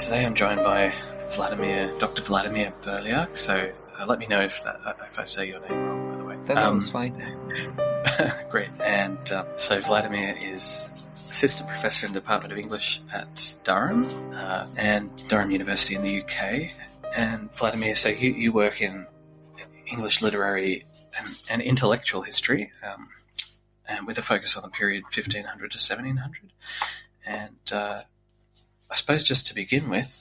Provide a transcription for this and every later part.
Today I'm joined by Dr. Vladimir Brljak. So let me know if I say your name wrong, by the way. That was fine. Great. And so Vladimir is assistant professor in the Department of English at Durham and Durham University in the UK. And Vladimir, so you work in English literary and intellectual history, and with a focus on the period 1500 to 1700. And I suppose just to begin with,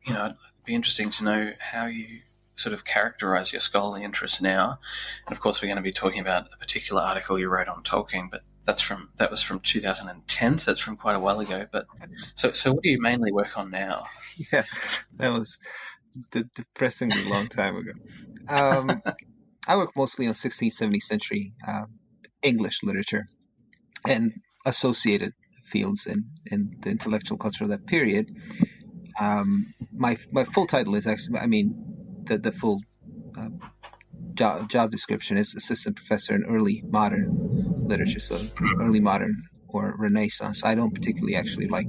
it'd be interesting to know how you sort of characterize your scholarly interests now. And of course, we're going to be talking about a particular article you wrote on Tolkien, but that was from 2010, so it's from quite a while ago. But so what do you mainly work on now? Yeah, that was a depressingly long time ago. I work mostly on 16th, 17th century English literature and associated fields in the intellectual culture of that period. My full title is actually, the full job description is assistant professor in early modern literature, so early modern or Renaissance. I don't particularly actually like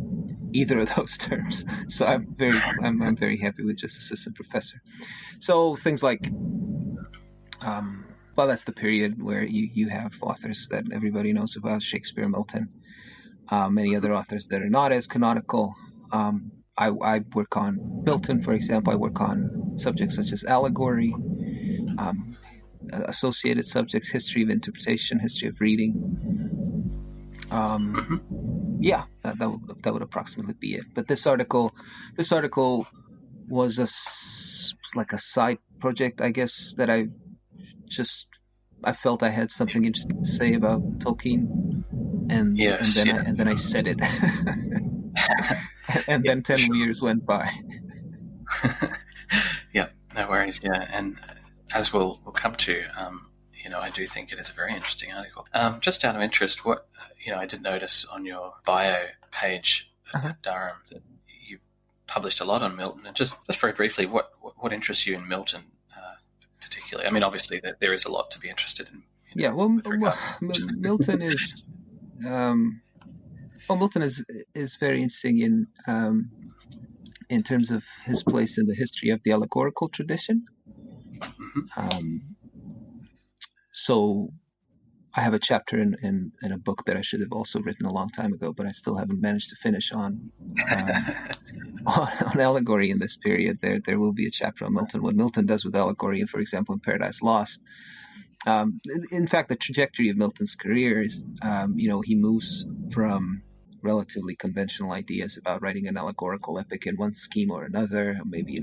either of those terms, so I'm very happy with just assistant professor. So things like, that's the period where you have authors that everybody knows about: Shakespeare, Milton, many other authors that are not as canonical. I work on Milton, for example. I work on subjects such as allegory, associated subjects, history of interpretation, history of reading. Yeah, that would approximately be it. But this article was like a side project, I guess, that I felt I had something interesting to say about Tolkien, and then I said it, and then 10 years went by. Yeah, no worries. Yeah, and as we'll come to, I do think it is a very interesting article. Just out of interest, what I did notice on your bio page at Durham that you've published a lot on Milton, and just very briefly, what interests you in Milton particularly? I mean, obviously that there is a lot to be interested in. Milton is Milton is very interesting in terms of his place in the history of the allegorical tradition. So I have a chapter in a book that I should have also written a long time ago, but I still haven't managed to finish on allegory in this period. There will be a chapter on Milton, what Milton does with allegory, and for example, in Paradise Lost. In fact, the trajectory of Milton's career is, he moves from relatively conventional ideas about writing an allegorical epic in one scheme or another, maybe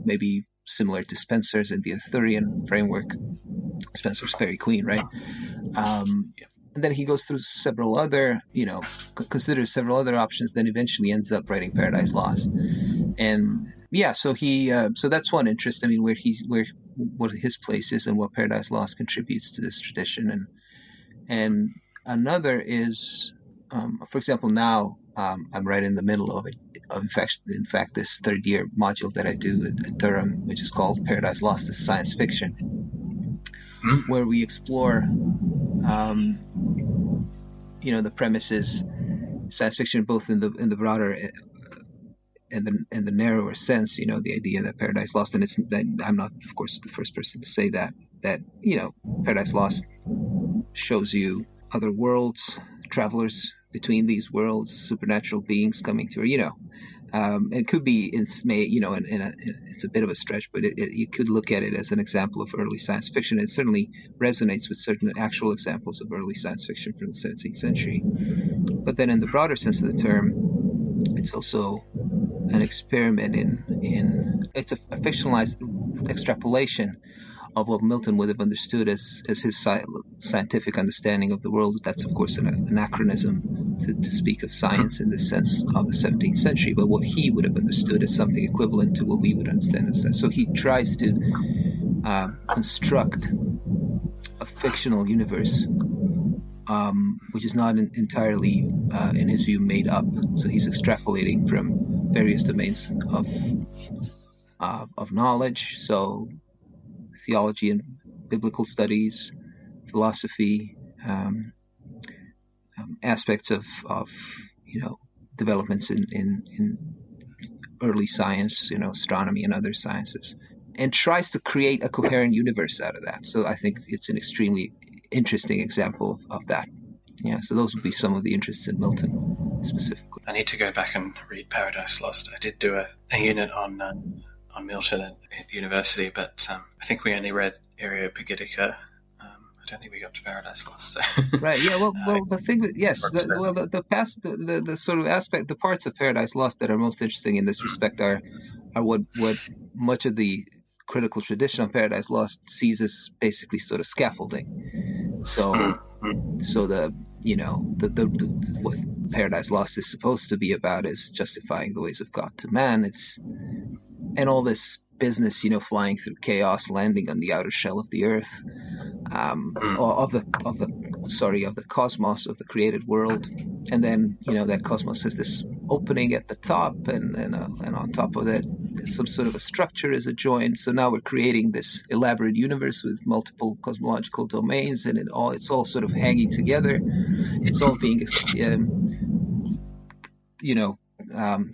maybe similar to Spenser's in the Arthurian framework. Spenser's Fairy Queen, right? And then he goes through several other, considers several other options, then eventually ends up writing Paradise Lost. And so that's one interest. I mean, what his place is and what Paradise Lost contributes to this tradition. And another is, for example, now I'm right in the middle of it. In fact, this third year module that I do at Durham, which is called Paradise Lost as Science Fiction, where we explore, the premises, science fiction, both in the broader and the narrower sense. The idea that Paradise Lost, and I'm not, of course, the first person to say that Paradise Lost shows you other worlds, travelers between these worlds, supernatural beings coming through. It could be, it's a bit of a stretch, but you could look at it as an example of early science fiction. It certainly resonates with certain actual examples of early science fiction from the 17th century. But then in the broader sense of the term, it's also an experiment it's a fictionalized extrapolation of what Milton would have understood as his scientific understanding of the world. That's, of course, an anachronism to speak of science in the sense of the 17th century, but what he would have understood as something equivalent to what we would understand as that. So he tries to construct a fictional universe, which is not entirely, in his view, made up. So he's extrapolating from various domains of knowledge. So theology and biblical studies, philosophy, aspects of developments in early science, astronomy and other sciences, and tries to create a coherent universe out of that. So I think it's an extremely interesting example of that. Yeah, so those would be some of the interests in Milton specifically. I need to go back and read Paradise Lost. I did do a unit on Milton at university, but I think we only read Areopagitica. I don't think we got to Paradise Lost. So. Right. Yeah. Well. The thing with the sort of aspect, the parts of Paradise Lost that are most interesting in this respect are what much of the critical tradition of Paradise Lost sees as basically sort of scaffolding. So the what Paradise Lost is supposed to be about is justifying the ways of God to man. And all this business, flying through chaos, landing on the outer shell of the earth, of the cosmos, of the created world, and then that cosmos has this opening at the top, and on top of that, some sort of a structure is adjoined. So now we're creating this elaborate universe with multiple cosmological domains, and it's all sort of hanging together. It's all being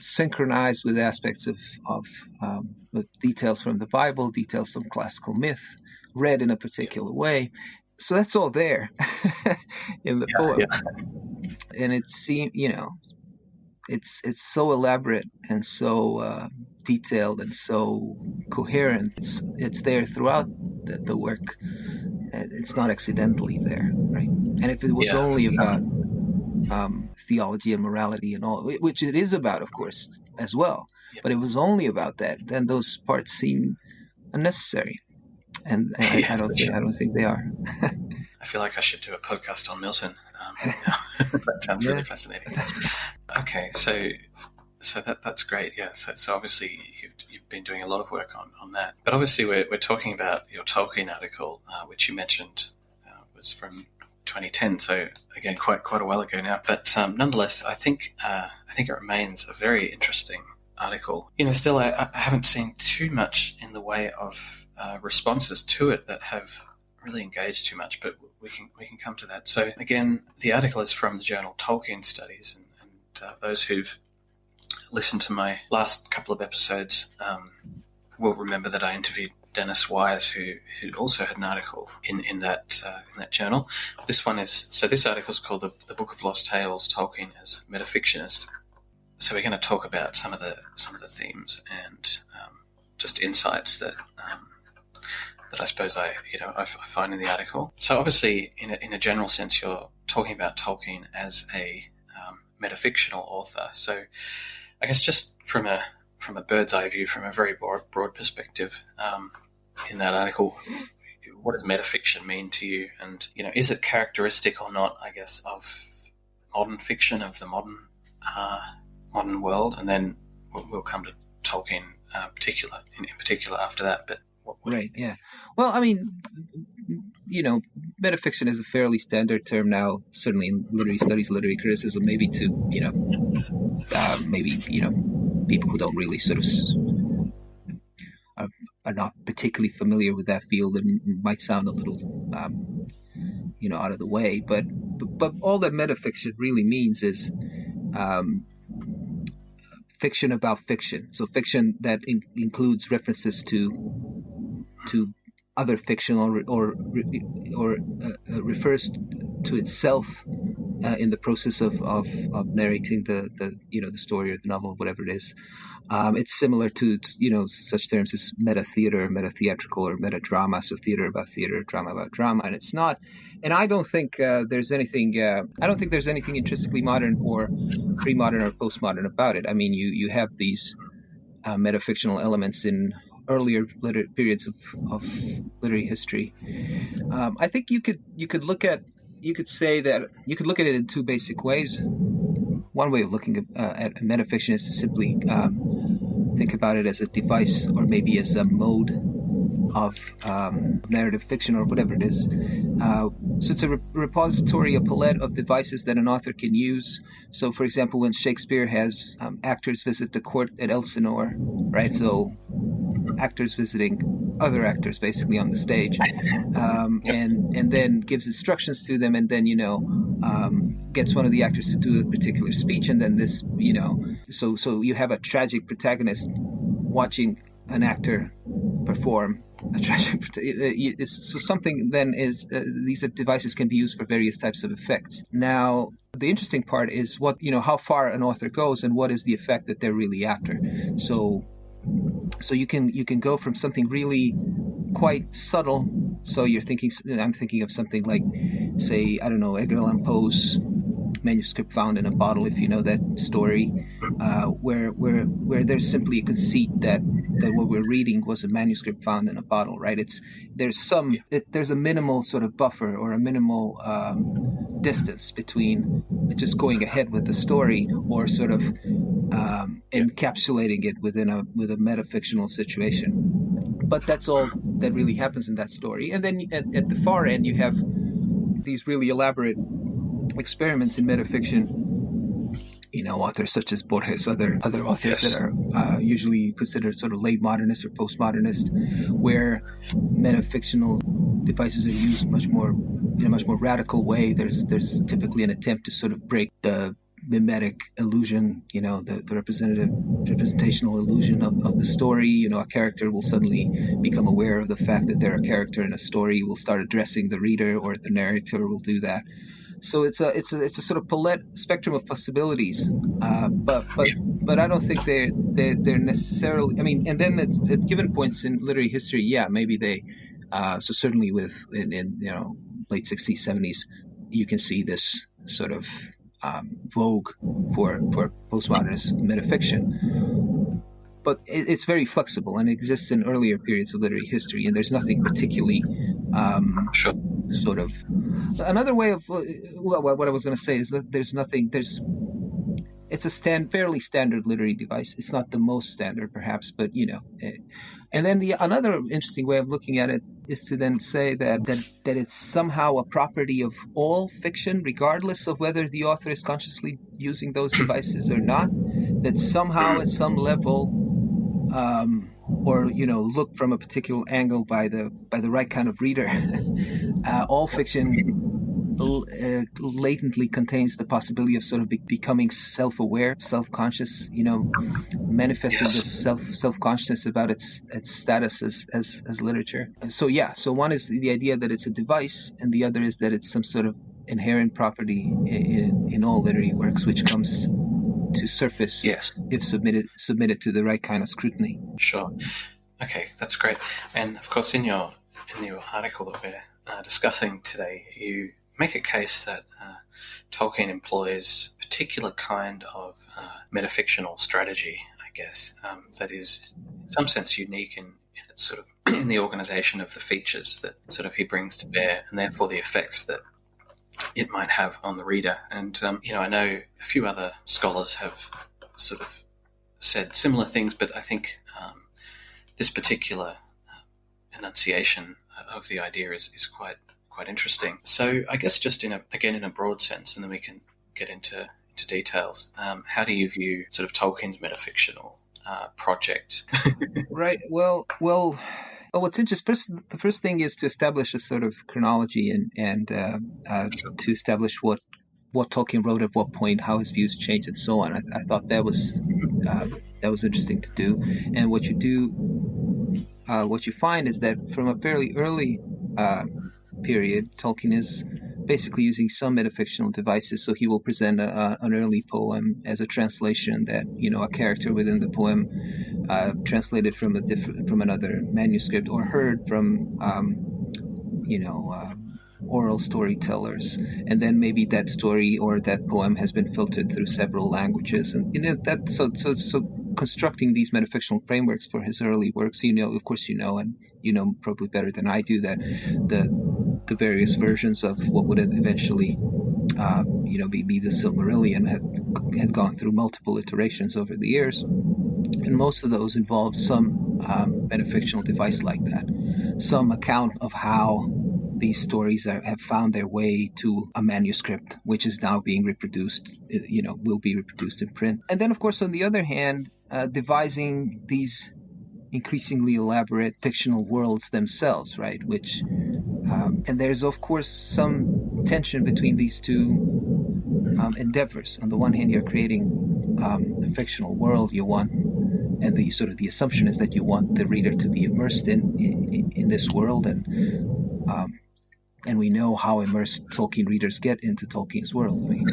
synchronized with aspects of with details from the Bible, details from classical myth, read in a particular way. So that's all there in the poem. Yeah. And it seems, it's so elaborate and so detailed and so coherent. It's there throughout the work. It's not accidentally there, right? And if it was only about theology and morality and all, which it is about, of course, as well, but it was only about that, then those parts seem unnecessary, and I don't think they are. I feel like I should do a podcast on Milton. That sounds really fascinating. Okay, so that's great. Yeah, so obviously you've been doing a lot of work on that, but obviously we're talking about your Tolkien article, which you mentioned was from 2010, so again quite a while ago now, but nonetheless I think it remains a very interesting article. Still I haven't seen too much in the way of responses to it that have really engaged too much, but we can come to that. So again, the article is from the journal Tolkien Studies, and those who've listened to my last couple of episodes will remember that I interviewed Dennis Wise, who also had an article in that journal. This article is called the Book of Lost Tales: Tolkien as Metafictionist. So we're going to talk about some of the themes and just insights that I suppose I find in the article. So obviously, in a general sense, you're talking about Tolkien as a metafictional author. So I guess just from a bird's eye view, from a very broad perspective, in that article, what does metafiction mean to you? And is it characteristic or not, I guess, of modern fiction, of the modern world? And then we'll come to Tolkien in particular after that. But right, yeah. Well, I mean, metafiction is a fairly standard term now, certainly in literary studies, literary criticism, maybe to people who don't really sort of are not particularly familiar with that field and might sound a little out of the way, but all that metafiction really means is fiction about fiction. So fiction that includes references to other fiction or refers to itself in the process of narrating the story or the novel, whatever it is. It's similar to such terms as meta theater, meta theatrical, or meta drama. So theater about theater, drama about drama, and it's not. And I don't think there's anything. I don't think there's anything intrinsically modern or pre-modern or postmodern about it. I mean, you have these metafictional elements in earlier periods of literary history. I think you could look at it in two basic ways. One way of looking at metafiction is to simply think about it as a device, or maybe as a mode of narrative fiction, or whatever it is. So it's a repository, a palette of devices that an author can use. So, for example, when Shakespeare has actors visit the court at Elsinore, right? So actors visiting other actors basically on the stage, and then gives instructions to them, and then gets one of the actors to do a particular speech, and then this so you have a tragic protagonist watching an actor perform a tragic. So something then is these devices can be used for various types of effects. Now, the interesting part is how far an author goes and what is the effect that they're really after. So you can go from something really quite subtle. So I'm thinking of something like, say, I don't know, Edgar Allan Poe's manuscript found in a bottle, if you know that story, where there's simply a conceit that what we're reading was a manuscript found in a bottle, right? There's a minimal sort of buffer or a minimal distance between just going ahead with the story or sort of encapsulating it with a metafictional situation. But that's all that really happens in that story. And then at the far end, you have these really elaborate experiments in metafiction. Authors such as Borges, other authors that are usually considered sort of late modernist or postmodernist, where metafictional devices are used in a much more radical way. There's typically an attempt to sort of break the mimetic illusion, the representational illusion of the story. A character will suddenly become aware of the fact that they're a character in a story, will start addressing the reader, or the narrator will do that. So it's a sort of spectrum of possibilities, but I don't think they're necessarily. I mean, and then at given points in literary history, maybe they. So certainly in late 60s, 70s, you can see this sort of vogue for postmodernist metafiction. But it's very flexible and exists in earlier periods of literary history, and there's nothing particularly sort of. Another way of what I was going to say is that it's a fairly standard literary device. It's not the most standard, perhaps, but and then another interesting way of looking at it is to then say that it's somehow a property of all fiction, regardless of whether the author is consciously using those devices or not. That somehow, at some level, or look from a particular angle by the right kind of reader, all fiction latently contains the possibility of sort of becoming self-aware, self-conscious, manifesting this self-consciousness about its status as literature. So one is the idea that it's a device, and the other is that it's some sort of inherent property in all literary works, which comes to surface if submitted to the right kind of scrutiny. Sure. Okay, that's great. And of course, in your article that we're discussing today, you make a case that Tolkien employs a particular kind of metafictional strategy, I guess, that is in some sense unique in its sort of in the organization of the features that sort of he brings to bear, and therefore the effects that it might have on the reader. And I know a few other scholars have sort of said similar things, but I think this particular enunciation of the idea is quite interesting. So I guess just in a broad sense, and then we can get into details. How do you view sort of Tolkien's metafictional project? Right. Well. What's interesting? The first thing is to establish a sort of chronology and to establish what Tolkien wrote at what point, how his views changed, and so on. I thought that was interesting to do. And what you find is that from a fairly early period, Tolkien is basically using some metafictional devices. So he will present an early poem as a translation that a character within the poem translated from another manuscript or heard from oral storytellers, and then maybe that story or that poem has been filtered through several languages, and that so constructing these metafictional frameworks for his early works. Of course, and probably better than I do, that the various versions of what would eventually be the Silmarillion had gone through multiple iterations over the years, and most of those involve some metafictional device like that, some account of how these stories have found their way to a manuscript, which is now being reproduced, will be reproduced in print. And then, of course, on the other hand, devising these increasingly elaborate fictional worlds themselves, right? Which and there's of course some tension between these two endeavors. On the one hand, you're creating a fictional world you want, and the sort of the assumption is that you want the reader to be immersed in this world, and we know how immersed Tolkien readers get into Tolkien's world. I mean,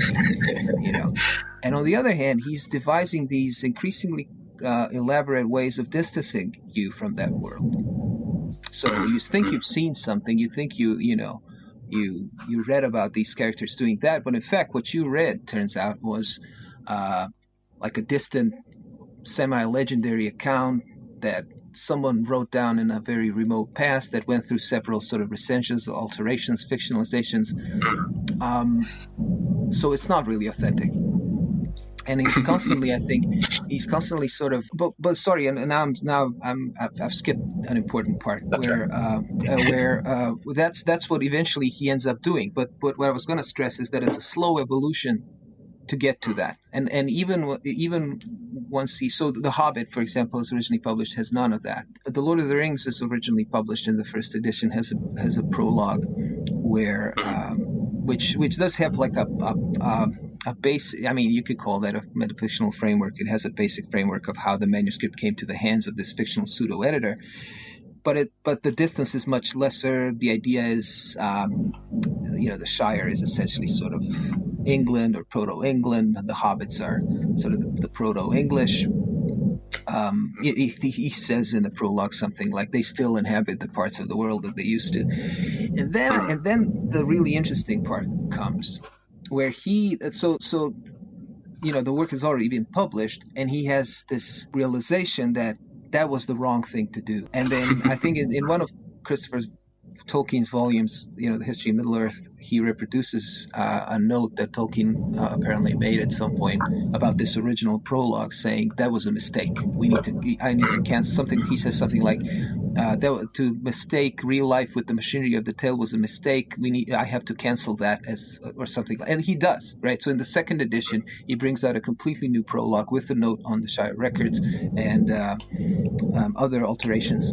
And on the other hand, he's devising these increasingly elaborate ways of distancing you from that world. So you think you've seen something, you think you read about these characters doing that, but in fact, what you read turns out was like a distant, semi-legendary account that someone wrote down in a very remote past that went through several sort of recensions, alterations, fictionalizations. So it's not really authentic. And he's constantly, I think, sort of. But sorry, and now I've skipped an important part where that's what eventually he ends up doing. But what I was going to stress is that it's a slow evolution to get to that, and even once The Hobbit, for example, is originally published, has none of that. The Lord of the Rings is originally published in the first edition, has a prologue where which does have like a base. I mean, you could call that a metafictional framework. It has a basic framework of how the manuscript came to the hands of this fictional pseudo editor. But the distance is much lesser. The idea is, the Shire is essentially sort of England or Proto-England. The Hobbits are sort of the Proto-English. He says in the prologue something like they still inhabit the parts of the world that they used to. And then the really interesting part comes, where the work has already been published, and he has this realization that was the wrong thing to do. And then I think in one of Christopher Tolkien's volumes, The History of Middle-earth, he reproduces a note that Tolkien apparently made at some point about this original prologue, saying that was a mistake. I need to cancel something. He says something like, to mistake real life with the machinery of the tale was a mistake. I have to cancel that or something. And he does, right? So in the second edition, he brings out a completely new prologue with a note on the Shire records and other alterations.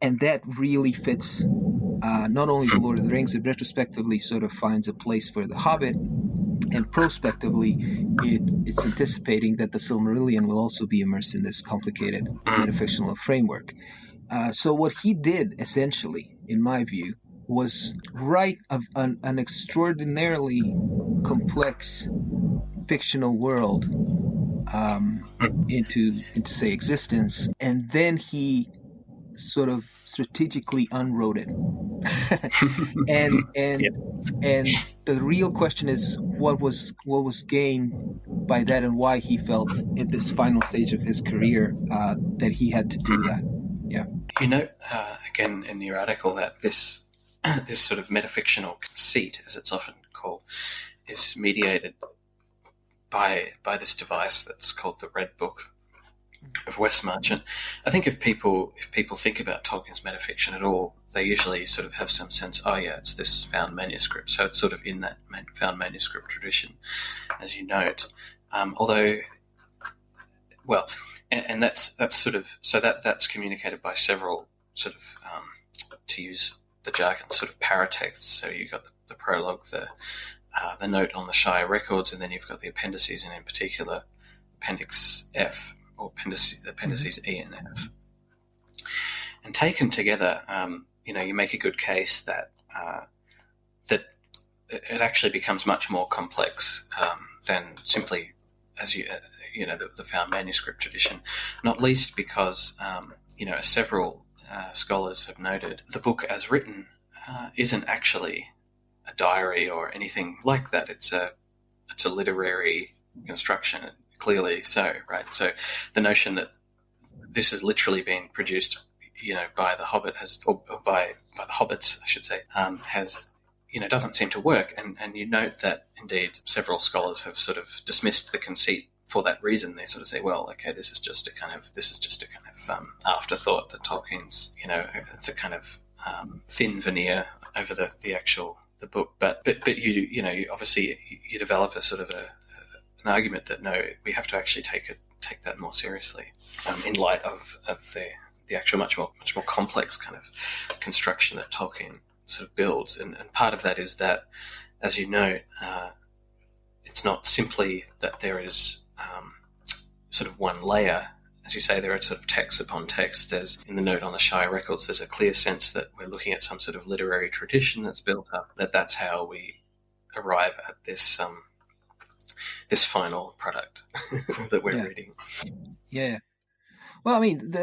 And that really fits not only The Lord of the Rings, it retrospectively sort of finds a place for The Hobbit, and prospectively it's anticipating that the Silmarillion will also be immersed in this complicated metafictional framework. So what he did, essentially, in my view, was write an extraordinarily complex fictional world into say existence, and then he sort of strategically unwrote it. and the real question is what was gained by that, and why he felt at this final stage of his career that he had to do that. Yeah. Again in your article, that this sort of metafictional conceit, as it's often called, is mediated by this device that's called the Red Book of Westmarch. And I think if people think about Tolkien's metafiction at all, they usually sort of have some sense, it's this found manuscript. So it's sort of in that found manuscript tradition, as you note. And that's sort of, so that's communicated by several sort of, to use the jargon, sort of paratexts. So you've got the prologue, the note on the Shire records, and then you've got the appendices, and in particular Appendix F, or appendices E and F. And taken together, you make a good case that it actually becomes much more complex than simply, as the found manuscript tradition. Not least because, as several scholars have noted, the book as written isn't actually a diary or anything like that. It's a literary construction. Clearly so, right? So the notion that this is literally being produced, by the Hobbit by the Hobbits, I should say, doesn't seem to work. And you note that indeed several scholars have sort of dismissed the conceit for that reason. They sort of say, well, okay, this is just a kind of afterthought that Tolkien's, it's a kind of thin veneer over the book. But you obviously you develop a sort of an argument that no, we have to actually take take that more seriously in light of the actual much more complex kind of construction that Tolkien sort of builds. And part of that is that, as you note, it's not simply that there is sort of one layer. As you say, there are sort of text upon text. There's, in the note on the Shire records, there's a clear sense that we're looking at some sort of literary tradition that's built up, that's how we arrive at this this final product that we're reading. Yeah. Well, I mean,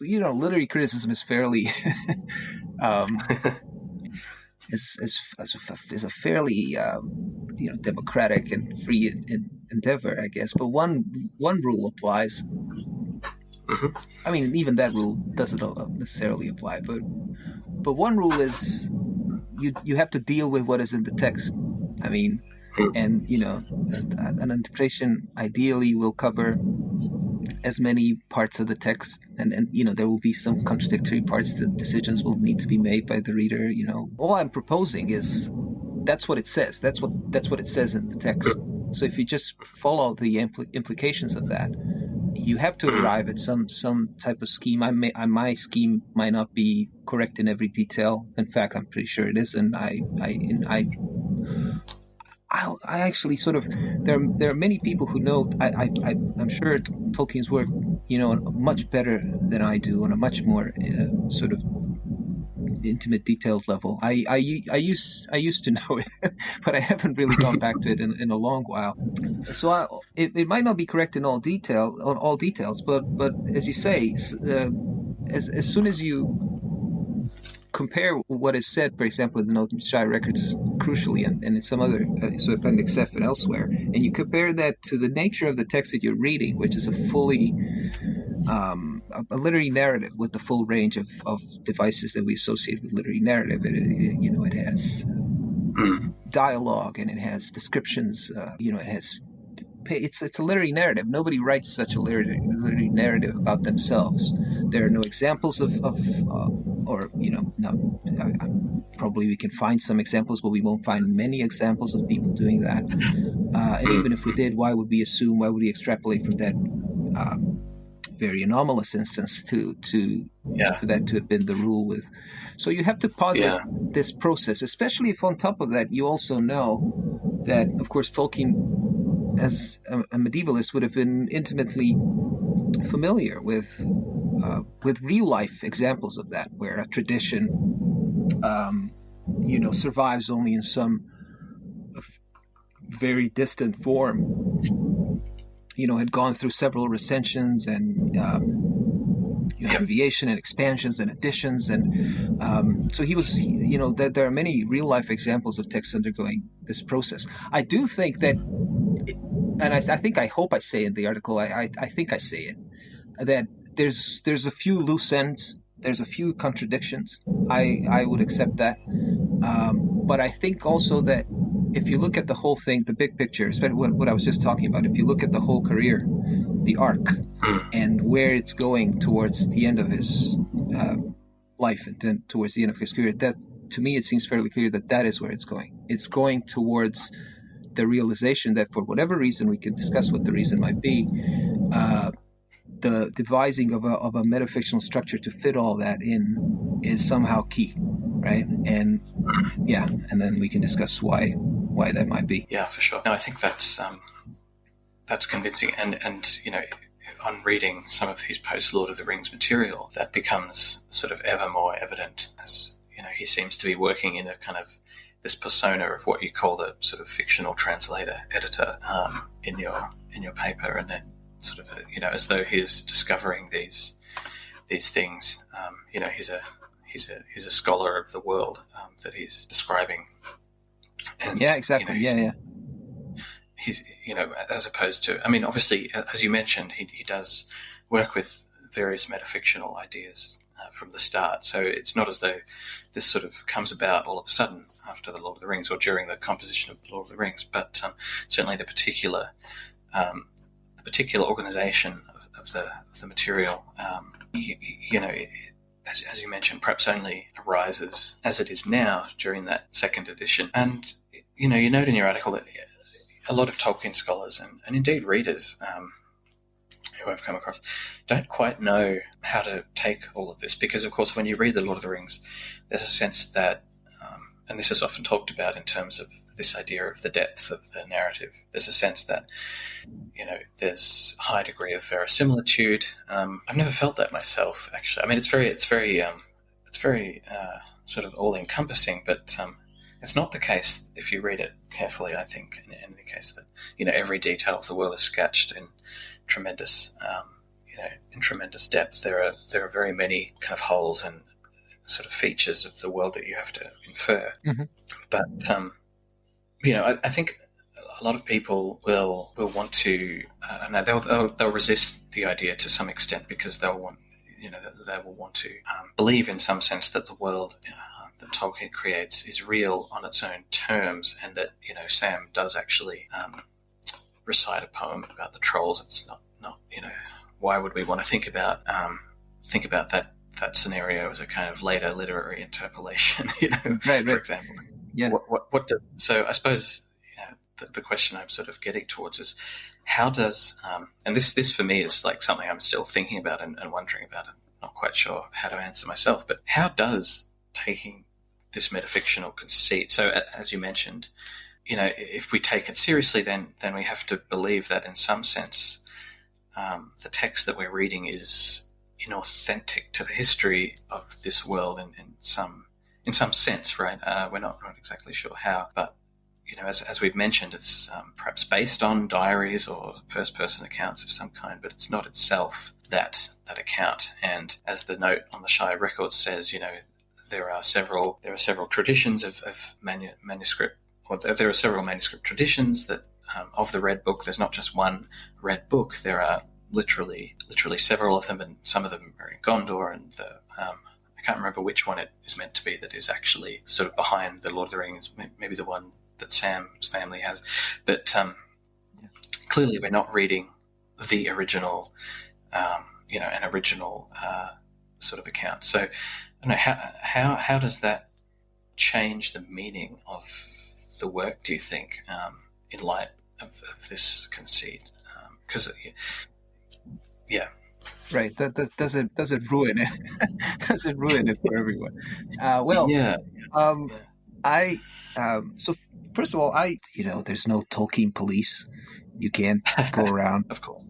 literary criticism is fairly is a fairly democratic and free endeavor, I guess. But one rule applies. Mm-hmm. I mean, even that rule doesn't necessarily apply, but one rule is you have to deal with what is in the text. I mean, and an interpretation ideally will cover as many parts of the text, and there will be some contradictory parts. The decisions will need to be made by the reader. All I'm proposing is that's what it says. That's what it says in the text. So if you just follow the implications of that, you have to arrive at some type of scheme. My scheme might not be correct in every detail. In fact, I'm pretty sure it is, and I actually sort of there are many people who know I'm sure Tolkien's work much better than I do on a much more sort of intimate, detailed level. I used to know it, but I haven't really gone back to it in a long while. So it might not be correct in all details, but as you say, as soon as you compare what is said, for example, in the Northern Shire records, crucially, and in some other, so Appendix F and elsewhere, and you compare that to the nature of the text that you're reading, which is a fully a literary narrative with the full range of devices that we associate with literary narrative. It has dialogue, and it has descriptions. It's a literary narrative. Nobody writes such a literary narrative about themselves. There are no examples probably we can find some examples, but we won't find many examples of people doing that. And even if we did, why would we extrapolate from that very anomalous instance for that to have been the rule with? So you have to posit this process, especially if on top of that you also know that, of course, Tolkien, as a medievalist, would have been intimately familiar with real life examples of that, where a tradition survives only in some very distant form, had gone through several recensions and abbreviation and expansions and additions, and so he was, there are many real life examples of texts undergoing this process. I do think that, and I hope I say in the article, I think I say it, that there's a few loose ends, there's a few contradictions. I would accept that, but I think also that if you look at the whole thing, the big picture, especially what I was just talking about, if you look at the whole career, the arc, and where it's going towards the end of his life and then towards the end of his career, that to me it seems fairly clear that is where it's going. It's going towards the realization that, for whatever reason, we can discuss what the reason might be, the devising of a metafictional structure to fit all that in is somehow key, right? And then we can discuss why that might be. Yeah, for sure. No, I think that's convincing, and on reading some of his post Lord of the Rings material, that becomes sort of ever more evident, as he seems to be working in a kind of this persona of what you call the sort of fictional translator editor in your paper, and then sort of as though he's discovering these things. He's a scholar of the world that he's describing. And, exactly. He's as opposed to, I mean, obviously, as you mentioned, he does work with various metafictional ideas from the start. So it's not as though this sort of comes about all of a sudden after the Lord of the Rings or during the composition of the Lord of the Rings, but certainly the particular organization of the material, as you mentioned, perhaps only arises as it is now during that second edition. And you note in your article that a lot of Tolkien scholars and indeed readers who I've come across, don't quite know how to take all of this, because of course when you read The Lord of the Rings, there's a sense that, and this is often talked about in terms of this idea of the depth of the narrative, there's a sense that, there's a high degree of verisimilitude. I've never felt that myself, actually. I mean, it's very sort of all-encompassing, but it's not the case if you read it carefully, I think, in any case, that, every detail of the world is sketched in tremendous depth. There are very many kind of holes and sort of features of the world that you have to infer. Mm-hmm. But I think a lot of people will want to. They'll resist the idea to some extent, because they'll want. They will want to believe in some sense that the world that Tolkien creates is real on its own terms, and that Sam does actually recite a poem about the trolls. It's not why would we want to think about that scenario as a kind of later literary interpolation? Right. For example. Yeah. So I suppose the question I'm sort of getting towards is, how does and this for me is like something I'm still thinking about and wondering about, and not quite sure how to answer myself, but how does taking this metafictional conceit, so as you mentioned, if we take it seriously, then we have to believe that in some sense the text that we're reading is inauthentic to the history of this world in some sense, right? We're not exactly sure how, but as we've mentioned, it's perhaps based on diaries or first-person accounts of some kind, but it's not itself that account. And as the note on the Shire records says, there are several traditions of manuscript. Or there are several manuscript traditions that of the Red Book. There's not just one Red Book. There are literally several of them, and some of them are in Gondor, and I can't remember which one it is meant to be that is actually sort of behind the Lord of the Rings. Maybe the one that Sam's family has, but clearly we're not reading the original, an original sort of account. So, I don't know, how does that change the meaning of the work, do you think, in light of this conceit? Because, Right. Does it ruin it? Does it ruin it for everyone? So first of all, there's no Tolkien police. You can't go around, of course,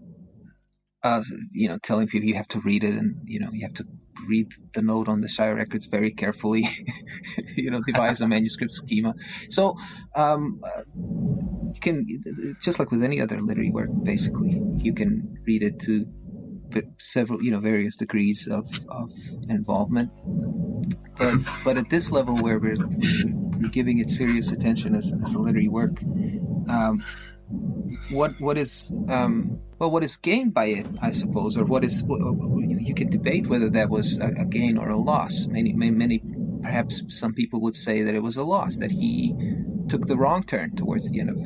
telling people you have to read it, and you have to read the note on the Shire records very carefully. Devise a manuscript schema. So you can, just like with any other literary work, basically, you can read it to several, various degrees of involvement. But at this level, where we're giving it serious attention as a literary work, what is gained by it, I suppose, or you can debate whether that was a gain or a loss. Many, perhaps some people would say that it was a loss, that he took the wrong turn towards the end of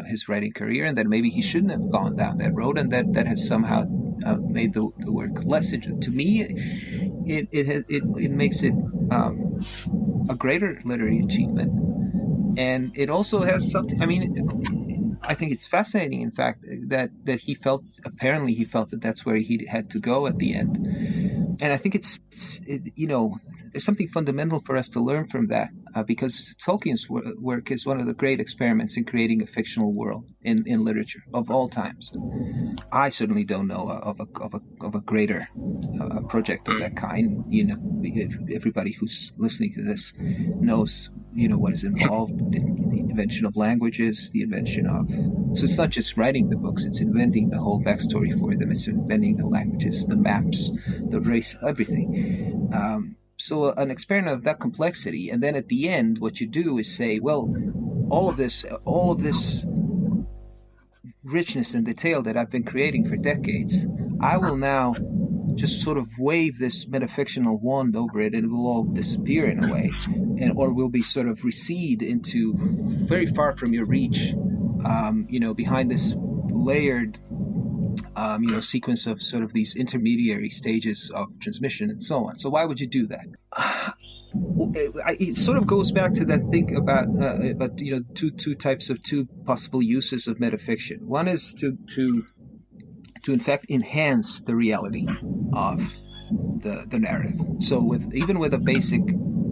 his writing career, and that maybe he shouldn't have gone down that road, and that has somehow made the work less interesting. To me, it makes it a greater literary achievement, and it also has something. I mean, I think it's fascinating, in fact, that he felt that that's where he had to go at the end, and I think there's something fundamental for us to learn from that, because Tolkien's work is one of the great experiments in creating a fictional world in literature of all times. I certainly don't know of a greater project of that kind. Everybody who's listening to this knows what is involved in the invention of languages, the invention of. So it's not just writing the books; it's inventing the whole backstory for them. It's inventing the languages, the maps, the race, everything. So an experiment of that complexity, and then at the end, what you do is say, well, all of this richness and detail that I've been creating for decades, I will now just sort of wave this metafictional wand over it, and it will all disappear in a way, or will be sort of recede into very far from your reach, behind this layered sequence of sort of these intermediary stages of transmission and so on. So why would you do that? It sort of goes back to that thing about two possible uses of metafiction. One is to to in fact enhance the reality of the narrative. So even with a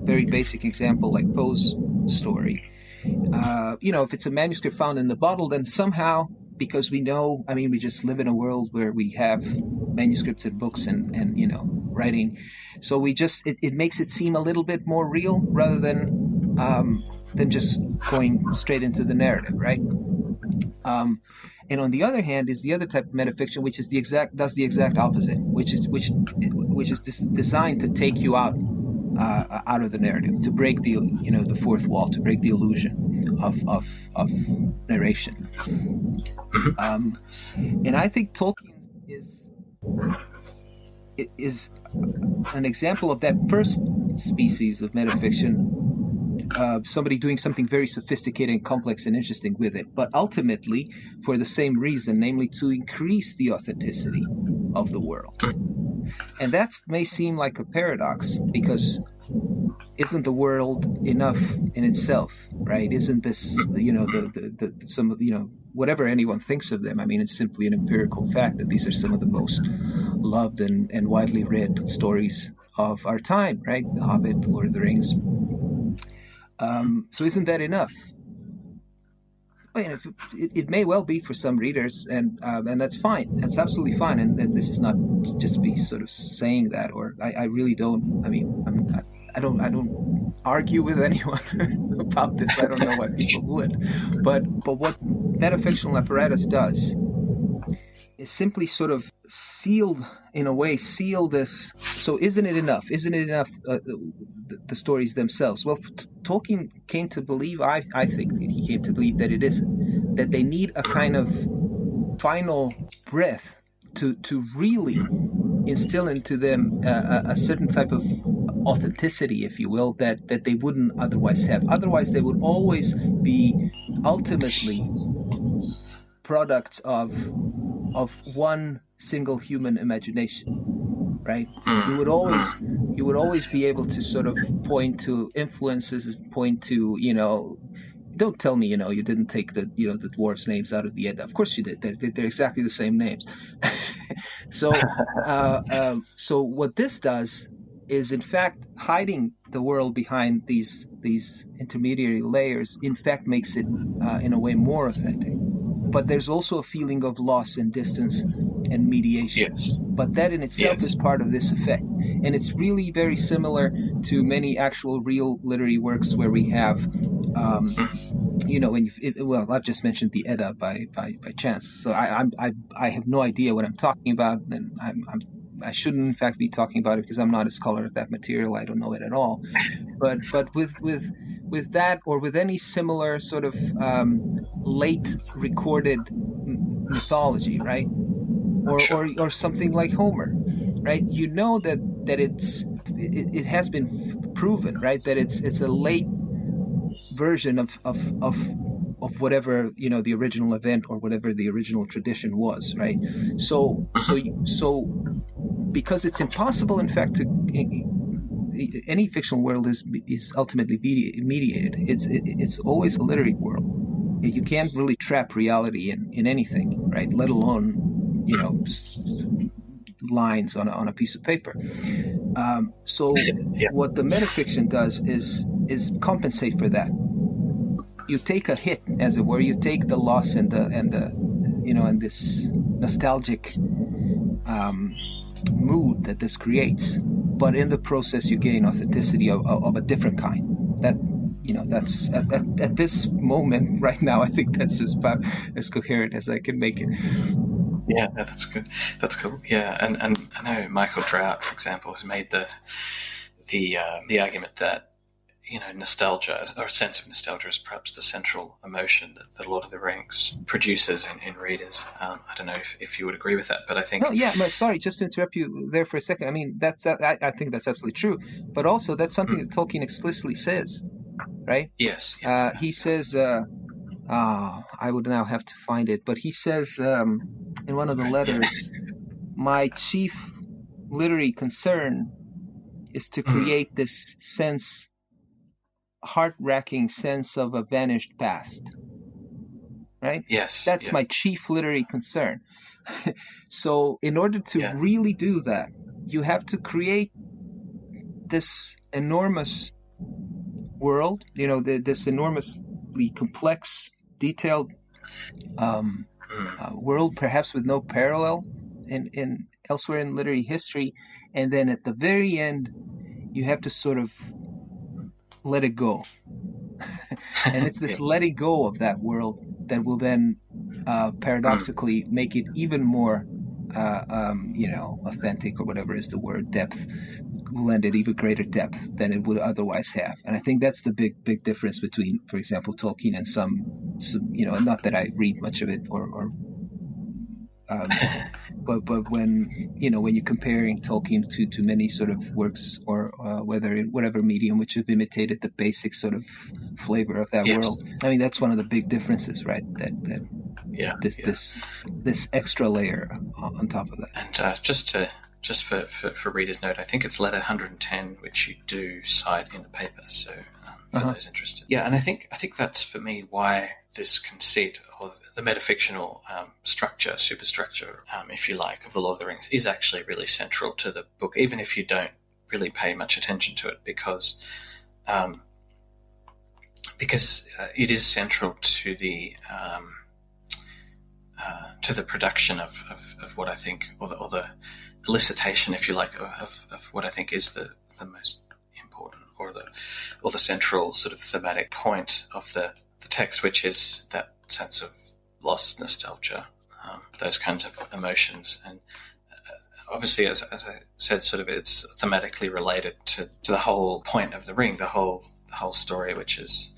very basic example like Poe's story, if it's a manuscript found in the bottle, then somehow, because we know, we just live in a world where we have manuscripts and books and writing, so it makes it seem a little bit more real rather than just going straight into the narrative, right? And on the other hand is the other type of metafiction, which is does the exact opposite, which is designed to take you out of the narrative, to break the fourth wall, to break the illusion of narration. And I think Tolkien is an example of that first species of metafiction. Somebody doing something very sophisticated and complex and interesting with it, but ultimately for the same reason, namely to increase the authenticity of the world. And that may seem like a paradox, because isn't the world enough in itself, right? Isn't this, some of, whatever anyone thinks of them, it's simply an empirical fact that these are some of the most loved and widely read stories of our time, right? The Hobbit, The Lord of the Rings. So isn't that enough? It may well be for some readers, and that's fine. That's absolutely fine. And this is not just me sort of saying that, or I really don't. I don't argue with anyone about this. I don't know why people would, but what metafictional apparatus does is simply sort of seal this. So isn't it enough? Isn't it enough, the stories themselves? Well, Tolkien came to believe, I think that he came to believe that it isn't, that they need a kind of final breath to really instill into them a certain type of authenticity, if you will, that they wouldn't otherwise have. Otherwise, they would always be ultimately products of one single human imagination, right? You would always be able to sort of point to influences, point to, don't tell me, you didn't take the dwarves' names out of the Edda. Of course you did. They're exactly the same names. So what this does is, in fact, hiding the world behind these intermediary layers, in fact, makes it in a way more authentic. But there's also a feeling of loss and distance and mediation. Yes. But that in itself is part of this effect. And it's really very similar to many actual real literary works where we have, I've just mentioned the Edda by chance. So I have no idea what I'm talking about, and I shouldn't in fact be talking about it because I'm not a scholar of that material. I don't know it at all. But with that, or with any similar sort of late recorded mythology, right? Or something like Homer, right? That it has been proven, right, that it's a late version of whatever the original event or whatever the original tradition was, right? So because it's impossible, in fact, any fictional world is ultimately mediated. It's always a literary world. You can't really trap reality in anything, right? Let alone lines on a piece of paper. What the metafiction does is compensate for that. You take a hit, as it were. You take the loss and this nostalgic mood that this creates, but in the process you gain authenticity of a different kind. That's at this moment right now, I think that's as coherent as I can make it. Yeah, that's good. That's cool. Yeah, and I know Michael Trout, for example, has made the argument that nostalgia, or a sense of nostalgia, is perhaps the central emotion that Lord of the Rings produces in readers. I don't know if you would agree with that, but I think... No, yeah, sorry, just to interrupt you there for a second. I think that's absolutely true, but also that's something that Tolkien explicitly says, right? Yes. He says, I would now have to find it, but he says in one of the letters, my chief literary concern is to create this heart-wracking sense of a vanished past, right? Yes. That's Yeah. my chief literary concern. So in order to Yeah. really do that, you have to create this enormous world, this enormously complex, detailed world, perhaps with no parallel in elsewhere in literary history. And then at the very end, you have to sort of let it go. And it's this Yeah. letting go of that world that will then paradoxically make it even more authentic, or whatever is the word, depth, lend it even greater depth than it would otherwise have. And I think that's the big difference between, for example, Tolkien and some not that I read much of it, or but when when you're comparing Tolkien to many sort of works, or whether in whatever medium, which have imitated the basic sort of flavor of that Yes. world. I mean, that's one of the big differences, right? That Yeah. this Yeah. this extra layer on top of that. And just for readers' note, I think it's letter 110, which you do cite in the paper. So for those interested, yeah. And I think that's for me why this conceit, or the metafictional superstructure, if you like, of the Lord of the Rings is actually really central to the book, even if you don't really pay much attention to it, because it is central to the production of what I think, or the elicitation, if you like, of what I think is the most important, or the central sort of thematic point of the text, which is that sense of lost nostalgia, those kinds of emotions. And obviously, as I said, sort of it's thematically related to the whole point of the ring, the whole story, which is,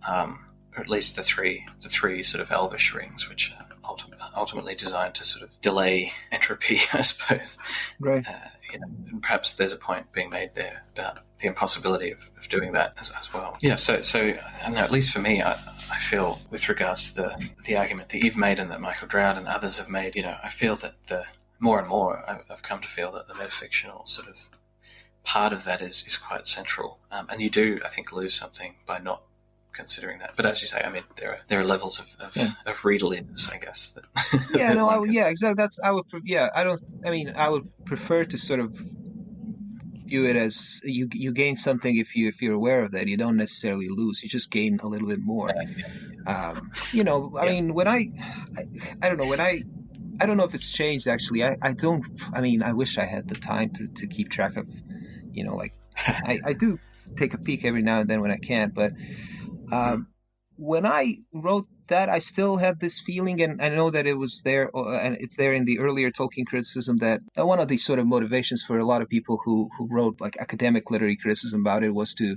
or at least the three sort of elvish rings, which are ultimately designed to sort of delay entropy, I suppose. Right. And perhaps there's a point being made there about the impossibility of doing that as well. Yeah. So I don't know, at least for me, I feel, with regards to the argument that you've made and that Michael Drought and others have made, I feel that more and more I've come to feel that the metafictional sort of part of that is quite central, and you do, I think, lose something by not considering that. But as you say, I mean, there are levels of readerliness, I guess. Exactly. I would prefer to sort of view it as you gain something if you're aware of that. You don't necessarily lose; you just gain a little bit more. I mean, when I don't know, I don't know if it's changed actually. I don't. I mean, I wish I had the time to keep track of, I do take a peek every now and then when I can, but when I wrote that, I still had this feeling, and I know that it was there, and it's there in the earlier Tolkien criticism, that one of the sort of motivations for a lot of people who wrote like academic literary criticism about it was to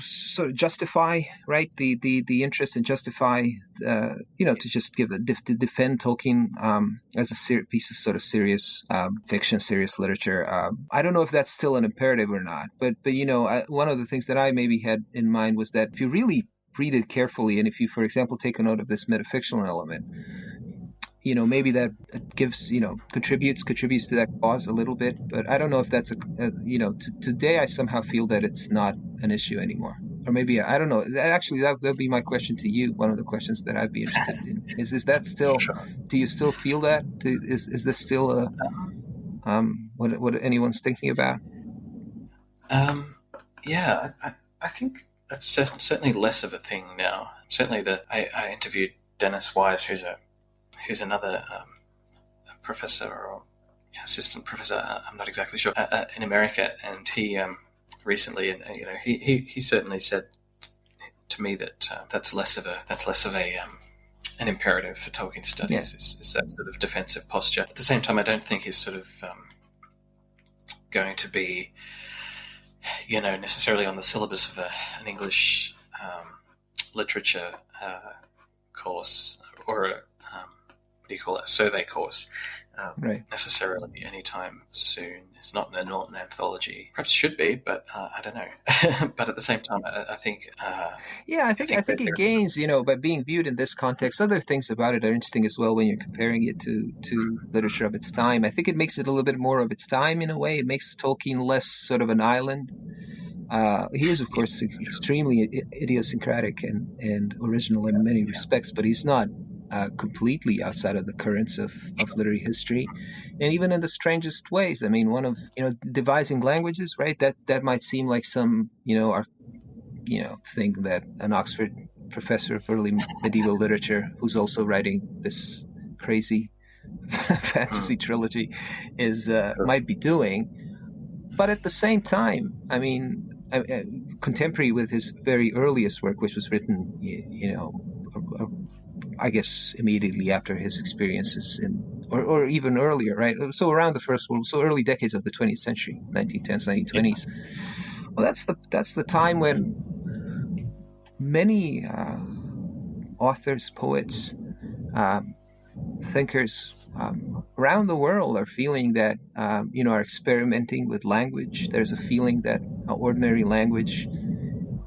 sort of justify, right, the interest, and justify, to just to defend Tolkien as a piece of sort of serious fiction, serious literature. I don't know if that's still an imperative or not, but one of the things that I maybe had in mind was that if you really read it carefully, and if you, for example, take a note of this metafictional element, maybe that gives, contributes to that cause a little bit. But I don't know if that's today I somehow feel that it's not an issue anymore. Or maybe, I don't know. Actually, that'd be my question to you. One of the questions that I'd be interested in is that still, do you still feel that? Is this still what anyone's thinking about? Yeah, I think that's certainly less of a thing now. Certainly I interviewed Dennis Wise, who's another professor or assistant professor, I'm not exactly sure, in America, and he recently, and he certainly said to me that that's less of an imperative for Tolkien studies, is that sort of defensive posture. At the same time, I don't think he's sort of going to be, necessarily on the syllabus of an English literature course, or a survey course, necessarily anytime soon. It's not an anthology. Perhaps it should be, but I don't know. But at the same time, I think. I think it gains, by being viewed in this context. Other things about it are interesting as well when you're comparing it to literature of its time. I think it makes it a little bit more of its time in a way. It makes Tolkien less sort of an island. He is, of course, extremely idiosyncratic and original in many respects, but he's not completely outside of the currents of literary history, and even in the strangest ways. I mean, one of devising languages, right? That might seem like some thing that an Oxford professor of early medieval literature, who's also writing this crazy fantasy trilogy, is might be doing. But at the same time, I mean, contemporary with his very earliest work, which was written, I guess immediately after his experiences or even earlier, right? So around the First World, so early decades of the 20th century, 1910s, 1920s. Well, that's the time when many authors, poets, thinkers around the world are feeling that, are experimenting with language. There's a feeling that ordinary language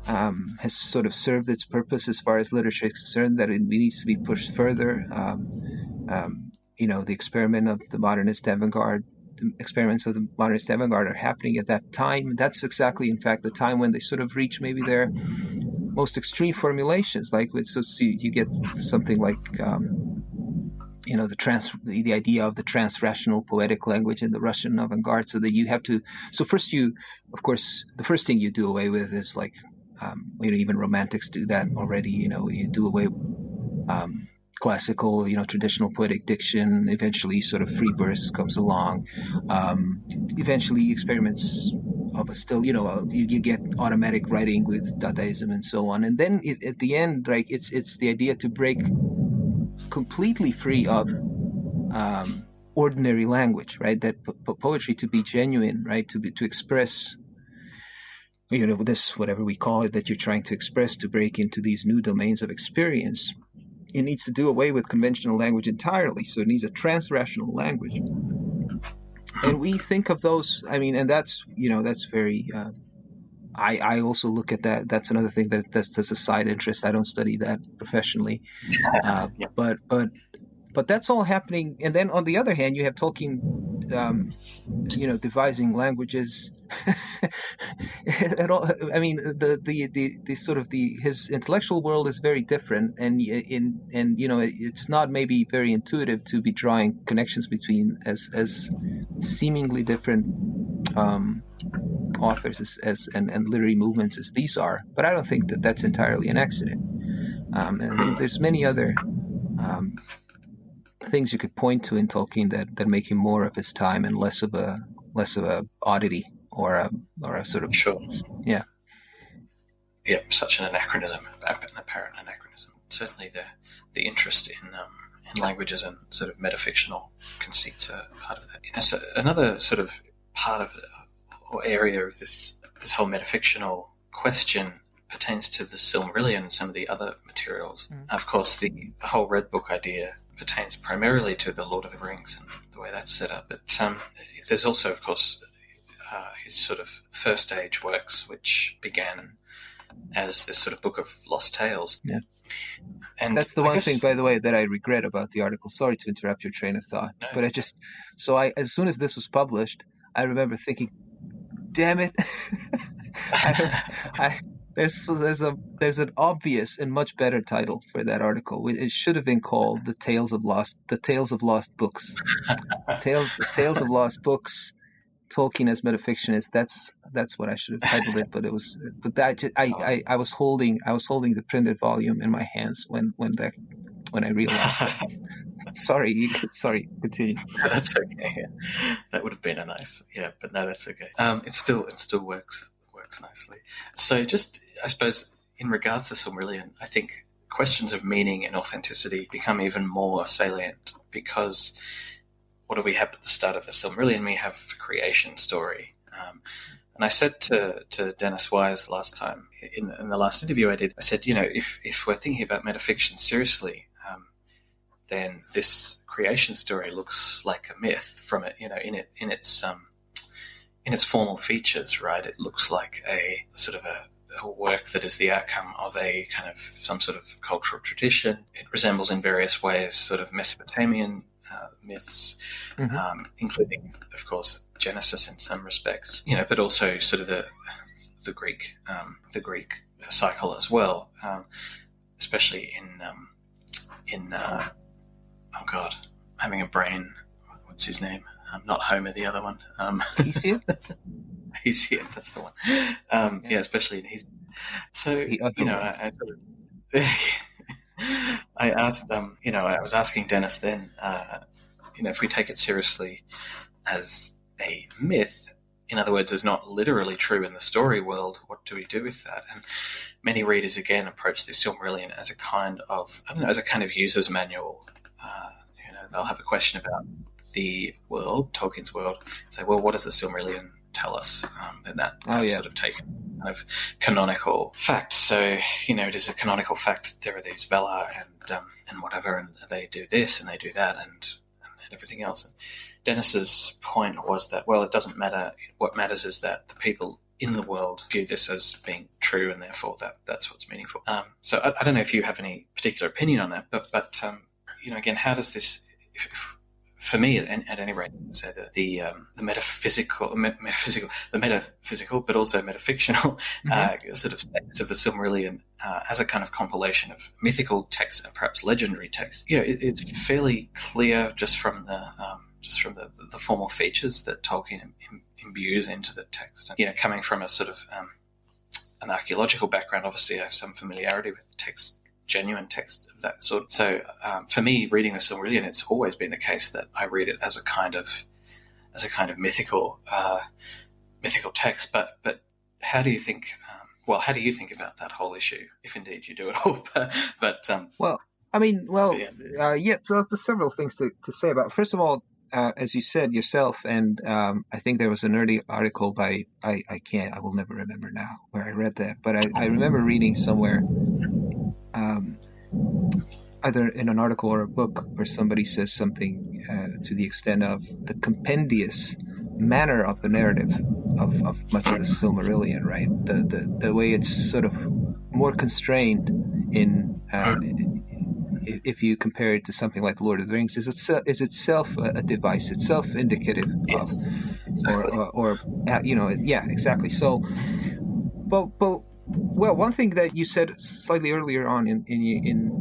has sort of served its purpose as far as literature is concerned, that it needs to be pushed further. The experiments of the modernist avant-garde are happening at that time. That's exactly, in fact, the time when they sort of reach maybe their most extreme formulations. Like, you get something like the idea of the transrational poetic language in the Russian avant-garde. So that you have to. So first, of course, the first thing you do away with is like, even romantics do that already. You do away with classical, traditional poetic diction. Eventually, sort of free verse comes along. Eventually, experiments of you get automatic writing with Dadaism and so on. And then at the end, like it's the idea to break completely free of ordinary language, right? That poetry to be genuine, right? To express, this, whatever we call it, that you're trying to express, to break into these new domains of experience. It needs to do away with conventional language entirely. So it needs a transrational language. And we think of those, and that's very, I also look at that. That's another thing that's a side interest. I don't study that professionally. But that's all happening. And then on the other hand, you have Tolkien, devising languages. The sort of his intellectual world is very different, and it's not maybe very intuitive to be drawing connections between as seemingly different authors and literary movements as these are. But I don't think that that's entirely an accident. And I think there's many other things you could point to in Tolkien that make him more of his time and less of a oddity or a sort of such an anachronism, an apparent anachronism. Certainly, the interest in languages and sort of metafictional conceits are part of that. So another sort of part of or area of this whole metafictional question pertains to the Silmarillion and some of the other materials. Of course, the whole Red Book idea pertains primarily to the Lord of the Rings and the way that's set up. But there's also, of course, his sort of first stage works, which began as this sort of book of lost tales. Yeah. And that's the one thing, by the way, that I regret about the article. Sorry to interrupt your train of thought, but as soon as this was published, I remember thinking, damn it. There's an obvious and much better title for that article. It should have been called "The Tales of Lost Books." Tales of Lost Books. Tolkien as Metafictionist. That's what I should have titled it. But I was holding the printed volume in my hands when I realized that. Sorry, continue. That's okay. Yeah. That would have been a nice, but no, that's okay. It still works nicely. So just, I suppose, in regards to Silmarillion, I think questions of meaning and authenticity become even more salient because what do we have at the start of the Silmarillion? We have the creation story. And I said to Dennis Wise last time, in the last interview I did, I said, if we're thinking about metafiction seriously, then this creation story looks like a myth from it, in its formal features, right? It looks like a sort of a work that is the outcome of a kind of some sort of cultural tradition. It resembles in various ways sort of Mesopotamian myths, including, of course, Genesis in some respects, but also sort of the Greek cycle as well, especially in oh God, I'm having a brain. What's his name? Not Homer, the other one. Hesiod? Hesiod, that's the one. Yeah, especially in his. So I sort of, I asked, I was asking Dennis then, if we take it seriously as a myth, in other words, as not literally true in the story world, what do we do with that? And many readers again approach the Silmarillion as a kind of, user's manual. They'll have a question about the world, Tolkien's world, say, well, what does the Silmarillion tell us? And that's sort of taken kind of canonical fact. So, it is a canonical fact. There are these Valar and whatever, and they do this and they do that and everything else. And Dennis's point was that, well, it doesn't matter. What matters is that the people in the world view this as being true, and therefore that's what's meaningful. So I don't know if you have any particular opinion on that, but again, how does this? For me, at any rate, so the metaphysical, but also metafictional sort of statements of the Silmarillion as a kind of compilation of mythical texts and perhaps legendary texts. It's fairly clear just from the formal features that Tolkien imbues into the text. And, coming from a sort of an archaeological background, obviously I have some familiarity with text. Genuine text of that sort. So for me, reading the Silmarillion, it's always been the case that I read it as a kind of mythical text. But how do you think? How do you think about that whole issue, if indeed you do at all? There's several things to say about it. First of all, as you said yourself, and I think there was an early article by I will never remember now where I read that, but I remember reading somewhere. Either in an article or a book where somebody says something to the extent of the compendious manner of the narrative of much of the Silmarillion, right? The way it's sort of more constrained in if you compare it to something like Lord of the Rings, is itself a device, itself indicative of, exactly. So, well, one thing that you said slightly earlier on in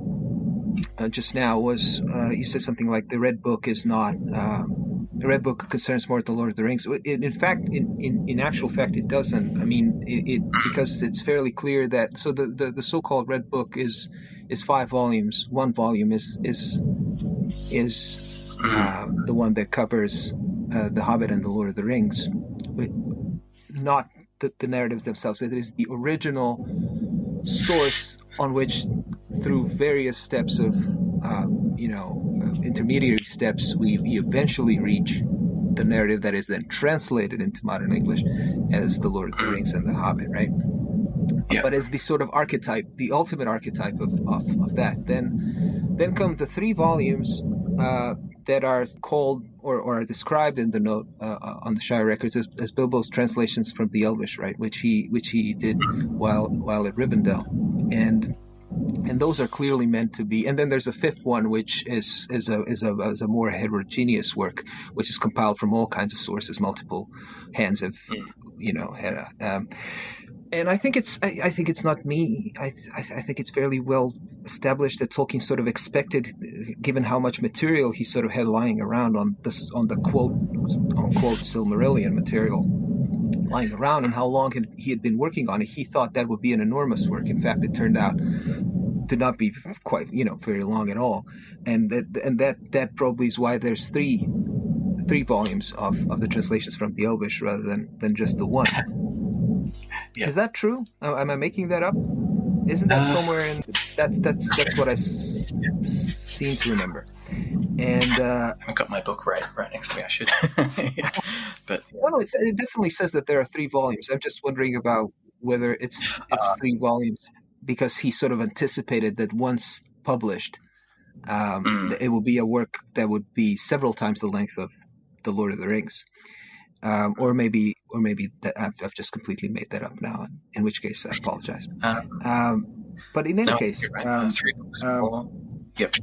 just now was you said something like the Red Book is not the Red Book concerns more the Lord of the Rings. In fact, in actual fact, it doesn't. I mean, it because it's fairly clear that the so-called Red Book is 5 volumes. One volume is the one that covers the Hobbit and the Lord of the Rings, not the narratives themselves. It is the original source on which, through various steps of, intermediary steps, we eventually reach the narrative that is then translated into modern English as the Lord of the Rings and the Hobbit, right? Yeah. But as the sort of archetype, the ultimate archetype of that, then come the 3 volumes that are called or are described in the note on the Shire records as Bilbo's translations from the Elvish, right, which he did while at Rivendell, and those are clearly meant to be. And then there's a 5th one, which is a more heterogeneous work, which is compiled from all kinds of sources. Multiple hands have had and I think it's not me. I think it's fairly well established that Tolkien sort of expected, given how much material he sort of had lying around on the quote unquote Silmarillion material lying around, and how long he had been working on it. He thought that would be an enormous work. In fact, it turned out to not be quite very long at all, and that probably is why there's three volumes of the translations from the Elvish rather than just the one. Yeah. Is that true? Am I making that up? Isn't that somewhere in that's what I seem to remember? And I haven't got my book right next to me. I should. Yeah. But it definitely says that there are 3 volumes. I'm just wondering about whether it's 3 volumes because he sort of anticipated that once published, it will be a work that would be several times the length of the Lord of the Rings. Or maybe that I've just completely made that up now, in which case I apologize. But in any case, right. Yep.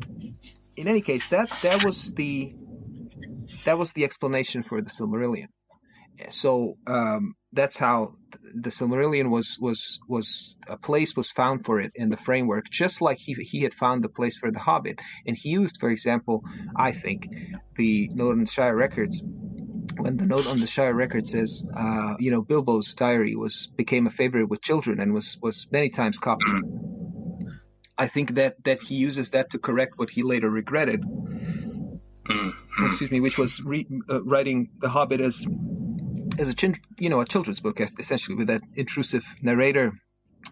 In any case, that was the explanation for the Silmarillion, So that's how the Silmarillion was a place was found for it in the framework, just like he had found the place for the Hobbit. And he used, for example, I think, the note on the Shire records. When the note on the Shire record says, Bilbo's diary became a favorite with children and was many times copied. I think that he uses that to correct what he later regretted. Excuse me, which was writing The Hobbit as a children's book, essentially, with that intrusive narrator.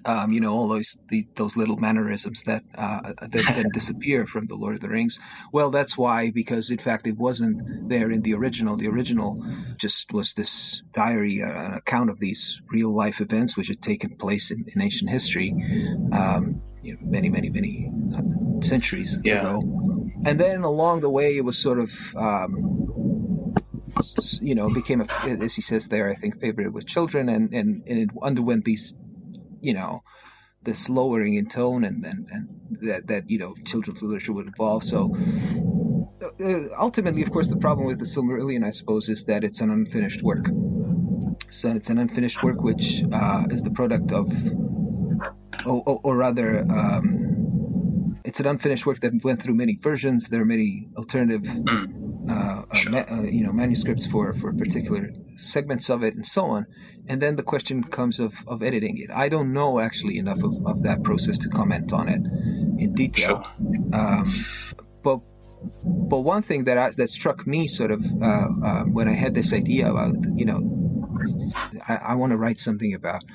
All those little mannerisms that then disappear from the Lord of the Rings. Well, that's why, because in fact it wasn't there in the original. The original just was this diary, an account of these real life events which had taken place in ancient history, many, many, many centuries ago. And then along the way, it was sort of, became, as he says there, I think, favorite with children, and it underwent these, this lowering in tone, and that children's literature would evolve. So ultimately, of course, the problem with the Silmarillion, I suppose, is that it's an unfinished work. So it's an unfinished work which is the product of, or rather, it's an unfinished work that went through many versions. There are many alternative manuscripts for particular segments of it, and so on. And then the question comes of editing it. I don't know actually enough of that process to comment on it in detail. But one thing that struck me sort of when I had this idea about, I want to write something about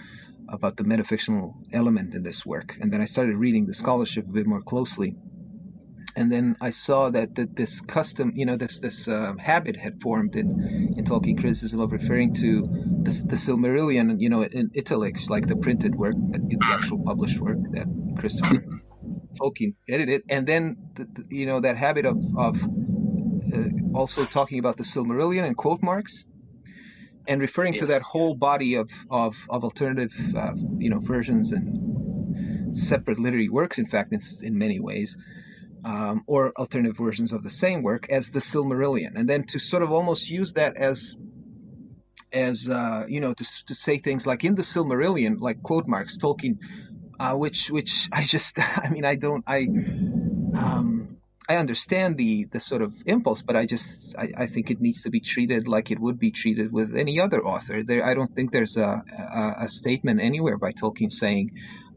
the metafictional element in this work, and then I started reading the scholarship a bit more closely. And then I saw that this custom, this habit had formed in Tolkien criticism of referring to the Silmarillion, in italics, like the printed work, the actual published work that Christopher Tolkien edited. And then, that habit of also talking about the Silmarillion in quote marks, and referring to that whole body of alternative, versions and separate literary works, in fact, in many ways. Or alternative versions of the same work as the Silmarillion, and then to sort of almost use that as to say things like in the Silmarillion, like quote marks, Tolkien, which I understand the sort of impulse, but I think it needs to be treated like it would be treated with any other author. I don't think there's a statement anywhere by Tolkien saying,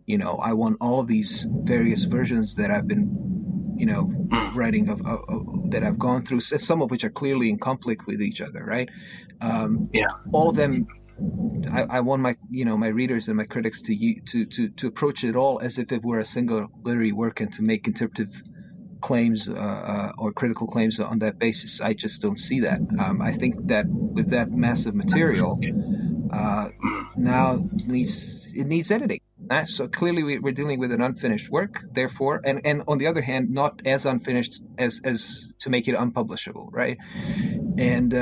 I want all of these various versions that I've been writing of that I've gone through, some of which are clearly in conflict with each other, right? All of them. I want my readers and my critics to approach it all as if it were a single literary work, and to make interpretive claims or critical claims on that basis. I just don't see that. I think that with that massive material, now it needs editing. So clearly we're dealing with an unfinished work, therefore, and on the other hand, not as unfinished as to make it unpublishable, right? And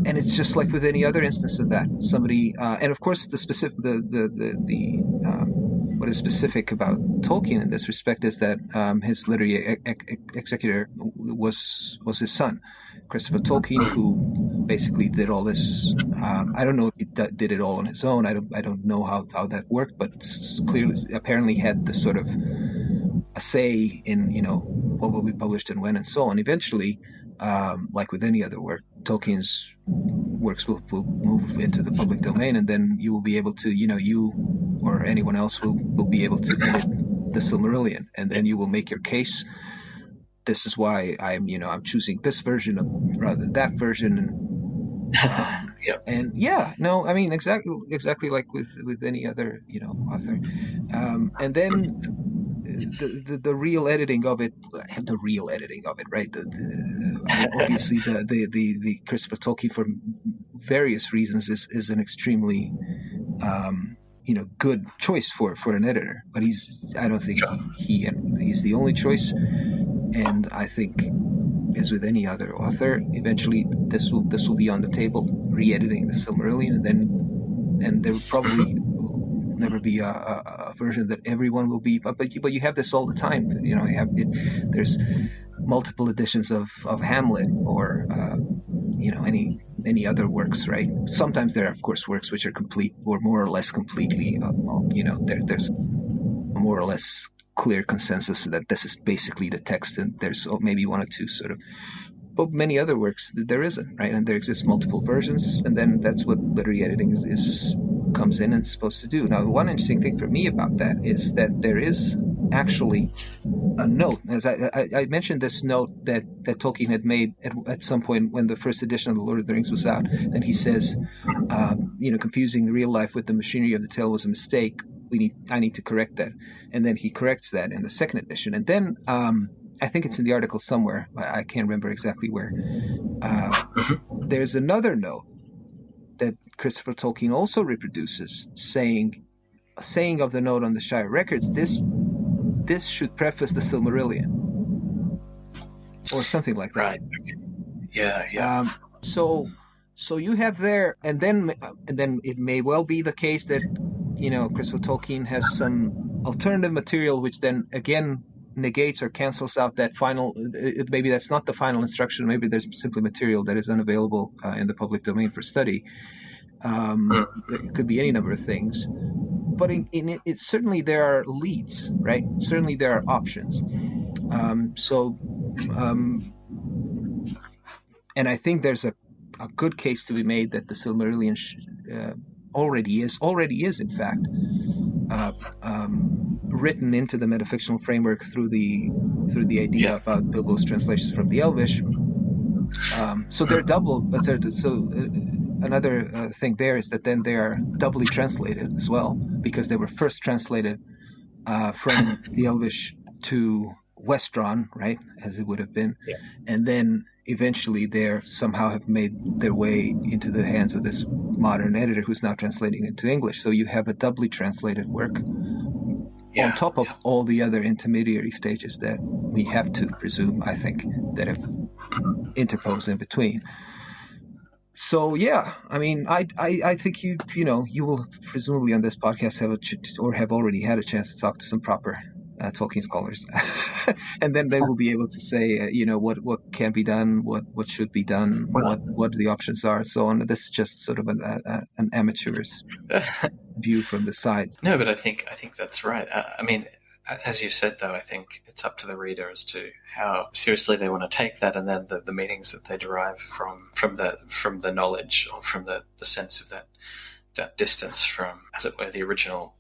it's just like with any other instance of that. Somebody, and of course, the specific, what is specific about Tolkien in this respect is that his literary executor was his son, Christopher Tolkien, who basically did all this. I don't know if he did it all on his own. I don't know how that worked, but clearly, apparently, had the sort of a say in what will be published and when and so on. Eventually, like with any other work, Tolkien's works will move into the public domain, and then you will be able to, you or anyone else will be able to edit the Silmarillion, and then you will make your case. This is why I'm choosing this version rather than that version, and exactly like with any other author, and then the real editing of it, right? Obviously the Christopher Tolkien, for various reasons, is an extremely good choice for an editor, but I don't think he's the only choice. And I think, as with any other author, eventually this will be on the table, re-editing the Silmarillion, and there will probably never be a version that everyone will be. But you have this all the time. There's multiple editions of Hamlet, or any any other works, right? Sometimes there are, of course, works which are complete or more or less completely, there's more or less clear consensus that this is basically the text, and there's maybe one or two sort of, but many other works there isn't, right? And there exist multiple versions, and then that's what literary editing comes in and is supposed to do. Now, one interesting thing for me about that is that there is actually a note, as I mentioned, this note that Tolkien had made at some point when the first edition of the Lord of the Rings was out, and he says, confusing the real life with the machinery of the tale was a mistake. I need to correct that, and then he corrects that in the second edition, and then I think it's in the article somewhere. I can't remember exactly where. There's another note that Christopher Tolkien also reproduces, saying of the note on the Shire records, this should preface the Silmarillion, or something like that. Right. Yeah. So you have there, and then it may well be the case that Christopher Tolkien has some alternative material, which then again negates or cancels out that final. Maybe that's not the final instruction. Maybe there's simply material that is unavailable in the public domain for study. It could be any number of things. But in it certainly there are leads, right? Certainly there are options. And I think there's a good case to be made that the Silmarillion already is in fact written into the metafictional framework through the idea about Bilbo's translations from the Elvish. So they're double. Another thing there is that then they are doubly translated as well, because they were first translated from the Elvish to Westron, right, as it would have been, and then eventually they somehow have made their way into the hands of this modern editor who's now translating it to English. So you have a doubly translated work on top of all the other intermediary stages that we have to presume, I think, that have interposed in between. So I mean, I think you will presumably on this podcast have already had a chance to talk to some proper Tolkien scholars, and then they will be able to say what can be done, what should be done, what the options are, and so on. This is just sort of an amateur's view from the side. No, but I think that's right. I mean, as you said, though, I think it's up to the reader as to how seriously they want to take that, and then the meanings that they derive from the knowledge, or from the sense of that distance from, as it were, the original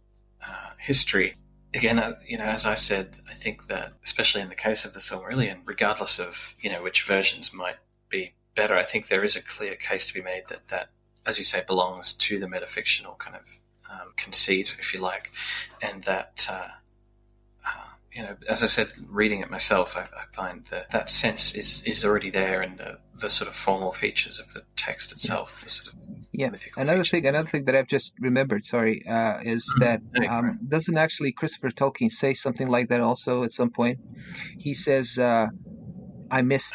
history. Again, as I said, I think that especially in the case of the Silmarillion, regardless of which versions might be better, I think there is a clear case to be made that as you say, belongs to the metafictional kind of conceit, if you like, and that. As I said, reading it myself, I find that sense is already there in the sort of formal features of the text itself. The sort of mythical Another features. thing that I've just remembered, is that doesn't actually Christopher Tolkien say something like that also at some point? He says, "I missed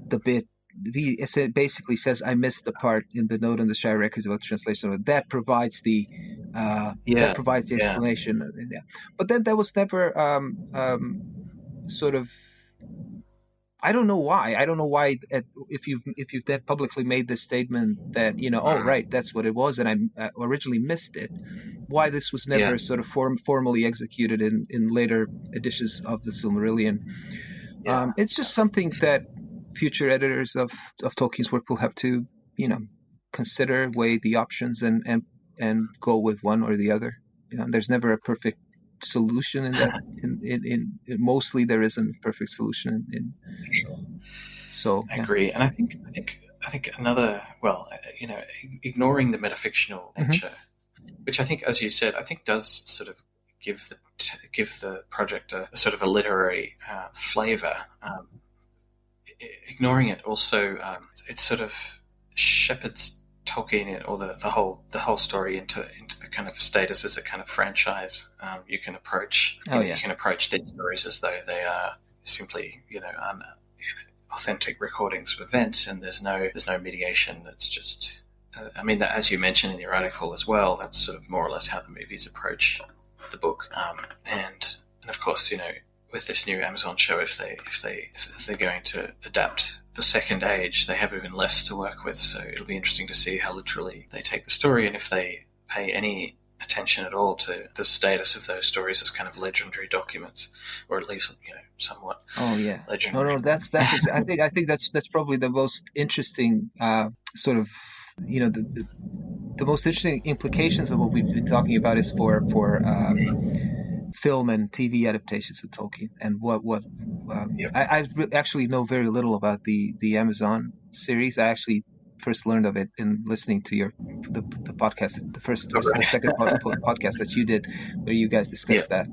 the bit." He basically says, "I missed the part in the note on the Shire records about the translation." That provides the explanation. Yeah. But then that was never sort of. I don't know why. If you've then publicly made this statement that right, that's what it was, and I originally missed it. Why this was never sort of formally executed in later editions of the Silmarillion? It's just something that future editors of Tolkien's work will have to, consider, weigh the options, and go with one or the other. There's never a perfect solution in that. In mostly there isn't a perfect solution. Sure. So I agree, and I think another, ignoring the metafictional nature, which I think, as you said, I think does sort of give the project a sort of a literary flavor. Ignoring it also, it sort of shepherds Tolkien or the whole story into the kind of status as a kind of franchise. You can approach you can approach these stories as though they are simply authentic recordings of events, and there's no mediation. It's just as you mentioned in your article as well, that's sort of more or less how the movies approach the book, and of course with this new Amazon show, if they're going to adapt the Second Age, they have even less to work with. So it'll be interesting to see how literally they take the story, and if they pay any attention at all to the status of those stories as kind of legendary documents, or at least somewhat. Oh yeah, legendary. no, that's I think that's probably the most interesting sort of the most interesting implications of what we've been talking about is for film and TV adaptations of Tolkien, and I actually know very little about the Amazon series. I actually first learned of it in listening to the podcast, the second podcast that you did, where you guys discussed that.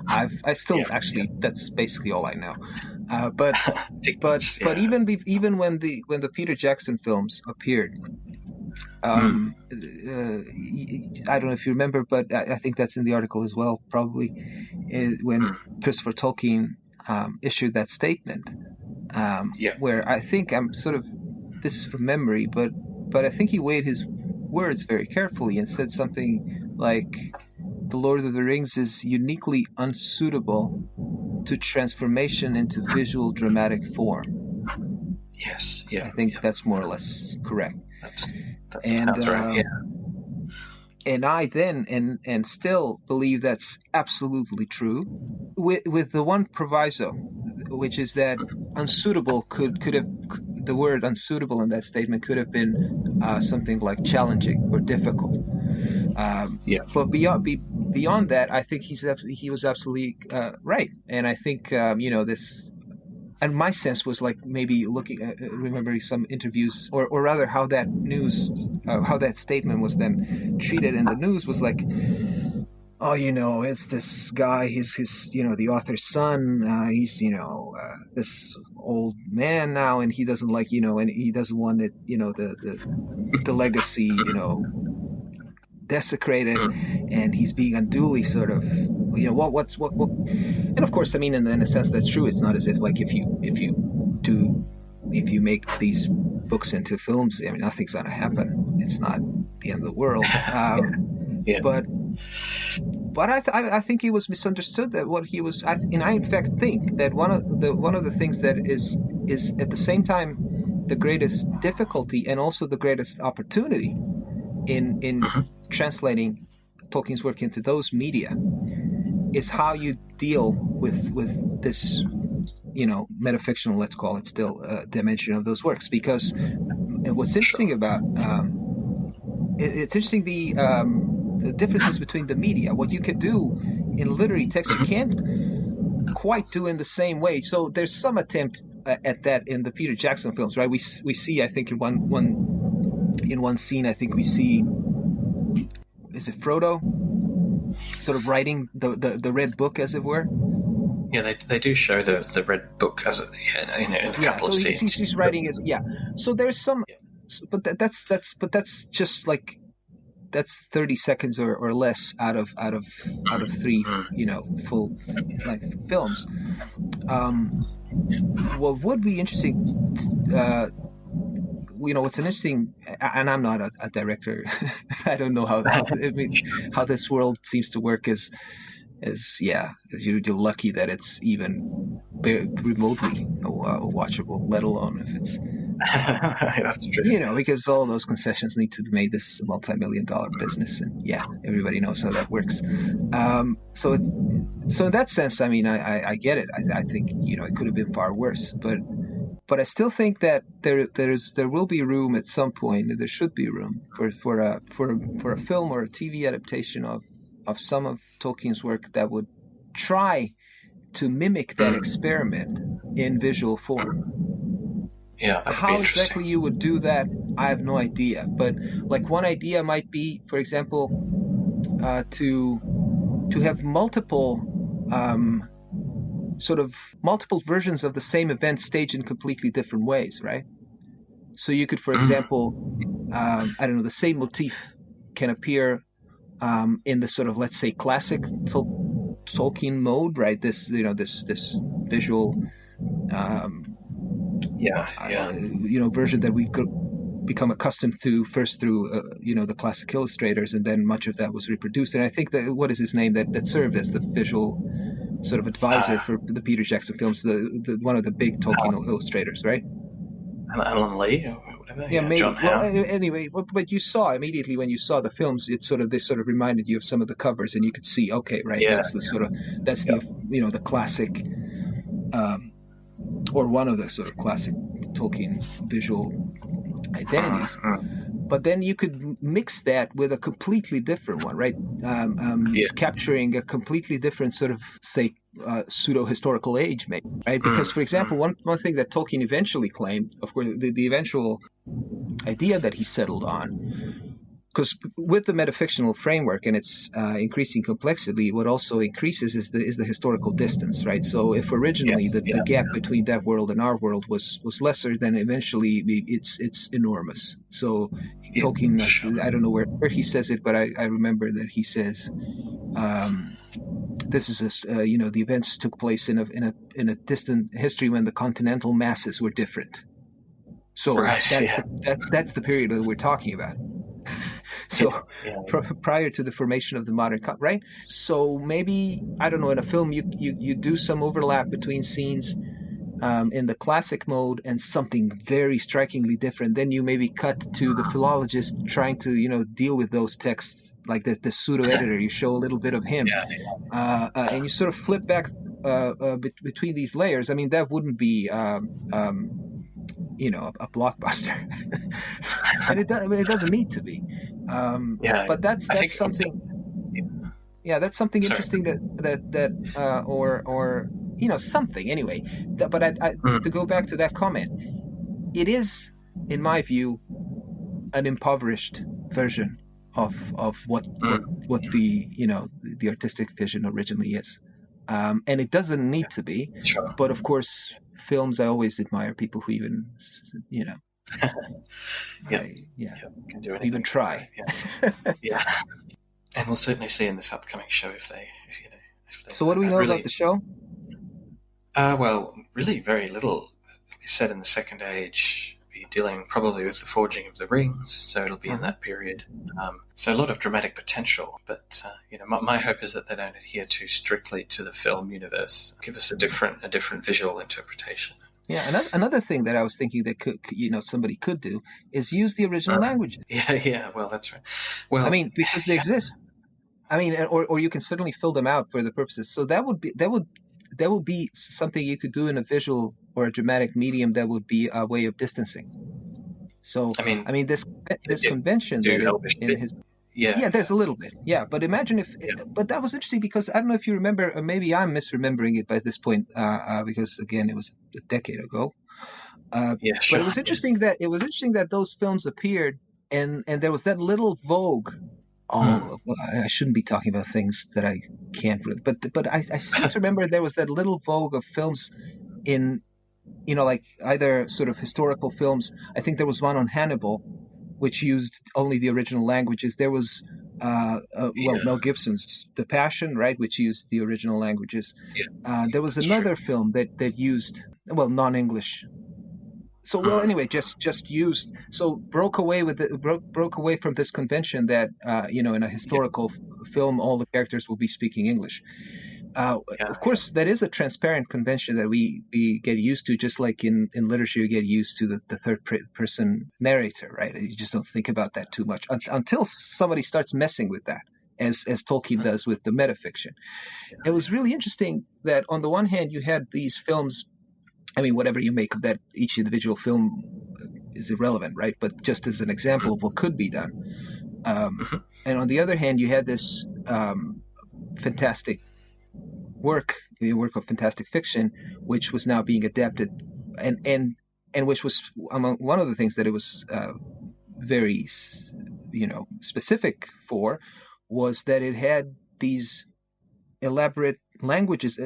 I still that's basically all I know. But even when the Peter Jackson films appeared, I don't know if you remember, but I think that's in the article as well, probably, when Christopher Tolkien issued that statement, where I think this is from memory, but I think he weighed his words very carefully and said something like, "The Lord of the Rings is uniquely unsuitable to transformation into visual dramatic form." Yes, yeah. I think that's more or less correct. That's right. Yeah. And I then and still believe that's absolutely true, with the one proviso, which is that unsuitable could have, the word unsuitable in that statement could have been something like challenging or difficult. But beyond that, I think he was absolutely right, and I think this. And my sense was like maybe remembering some interviews, or rather how that how that statement was then treated in the news was like, oh, it's this guy, he's the author's son, he's this old man now, and he doesn't like and he doesn't want it the legacy desecrated, and he's being unduly sort of what and of course, I mean, in a sense that's true. It's not as if like if you make these books into films, I mean, nothing's gonna happen. It's not the end of the world. But I think he was misunderstood, that what he was, and I in fact think that one of the things that is at the same time the greatest difficulty and also the greatest opportunity in translating Tolkien's work into those media is how you deal with this metafictional, let's call it still, dimension of those works. Because what's interesting about it's interesting the differences between the media. What you can do in literary text, you can't quite do in the same way. So there's some attempt at that in the Peter Jackson films, right? We see, I think, in one scene, I think we see, is it Frodo sort of writing the red book, as it were? Yeah, they do show the red book as in a couple of scenes. He's writing as So there's some, but that's just like, that's 30 seconds or less out of 3 full length films. What would be interesting, what's an interesting, and I'm not a director. I don't know how this world seems to work. You're lucky that it's even remotely watchable, let alone if it's that's true. because all those concessions need to be made this multi-million-dollar business, and everybody knows how that works. So in that sense, I mean, I get it. I think it could have been far worse, but I still think that there will be room at some point, and there should be room for a film or a TV adaptation of some of Tolkien's work that would try to mimic that experiment in visual form. Yeah, how exactly you would do that, I have no idea. But like, one idea might be, for example, to have multiple versions of the same event staged in completely different ways, right? So you could, for example, the same motif can appear in the sort of, let's say, classic Tolkien mode, right? This visual version that we've become accustomed to first through the classic illustrators, and then much of that was reproduced. And I think that, what is his name, that served as the visual sort of advisor for the Peter Jackson films, one of the big Tolkien illustrators, right? Alan Lee or whatever. Yeah, maybe. John Well, Howe. anyway, but you saw immediately when you saw the films, this sort of reminded you of some of the covers, and you could see, okay, right, Yeah. that's the the classic, or one of the sort of classic Tolkien visual identities. But then you could mix that with a completely different one, right? Capturing a completely different sort of, say, pseudo-historical age, maybe, right? Because, for example, one thing that Tolkien eventually claimed, of course, the eventual idea that he settled on, because with the metafictional framework and its increasing complexity, what also increases is the historical distance, right? So if originally the gap between that world and our world was lesser, then eventually it's enormous. So Tolkien, I don't know where he says it, but I remember that he says, this is the events took place in a distant history when the continental masses were different. So that's the period that we're talking about. So prior to the formation of the modern, right? So maybe, I don't know, in a film you do some overlap between scenes in the classic mode and something very strikingly different. Then you maybe cut to the philologist trying to deal with those texts, like the pseudo editor. You show a little bit of him, and you sort of flip back between these layers. I mean, that wouldn't be a blockbuster, and it doesn't need to be. But that's something. That's something interesting that or something anyway. But I to go back to that comment, it is, in my view, an impoverished version of what the artistic vision originally is, and it doesn't need to be. Sure. But of course, films, I always admire people who even can do anything. Even try. Yeah. And we'll certainly see in this upcoming show if they. So what do we know about the show? Well, really very little. It's set in the Second Age, be dealing probably with the forging of the rings, so it'll be in that period. So a lot of dramatic potential, but my hope is that they don't adhere too strictly to the film universe. Give us a different visual interpretation. Yeah, another thing that I was thinking that somebody could do is use the original languages. Yeah. Well, that's right. Well, I mean, because they exist. I mean, or you can certainly fill them out for the purposes. So that would be something you could do in a visual or a dramatic medium. That would be a way of distancing. So I mean this convention that in his. Yeah, there's a little bit. Yeah, but imagine but that was interesting because I don't know if you remember, or maybe I'm misremembering it by this point, because again, it was a decade ago. But it was interesting that those films appeared, and there was that little vogue. Oh, I shouldn't be talking about things that I can't really, but I seem to remember there was that little vogue of films in, like either sort of historical films. I think there was one on Hannibal, which used only the original languages. There was, Mel Gibson's The Passion, right, which used the original languages. There was another film that used, non-English. So, anyway, just used. So broke away from this convention that in a historical film all the characters will be speaking English. Of course, that is a transparent convention that we get used to, just like in literature you get used to the third-person narrator, right? You just don't think about that too much until somebody starts messing with that, as Tolkien does with the metafiction. It was really interesting that on the one hand you had these films. I mean, whatever you make of that, each individual film is irrelevant, right? But just as an example of what could be done. And on the other hand, you had this fantastic work of fantastic fiction, which was now being adapted, and which was among one of the things that it was very, specific for, was that it had these elaborate languages,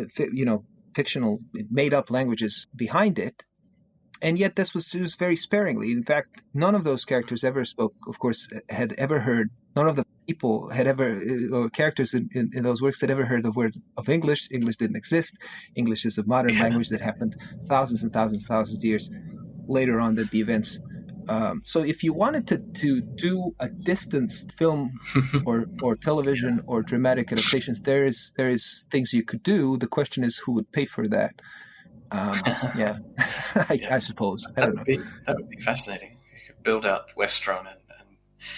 fictional, made-up languages behind it, and yet this was used very sparingly. In fact, none of those characters ever spoke, of course, had ever heard, none of the people had ever, or characters in those works had ever heard the word of English. English didn't exist. English is a modern language that happened thousands and thousands of years later on than the events So if you wanted to do a distanced film or television or dramatic adaptations, there is things you could do. The question is who would pay for that. Yeah, Yeah. I suppose. I don't know. That would be fascinating. You could build out Westron and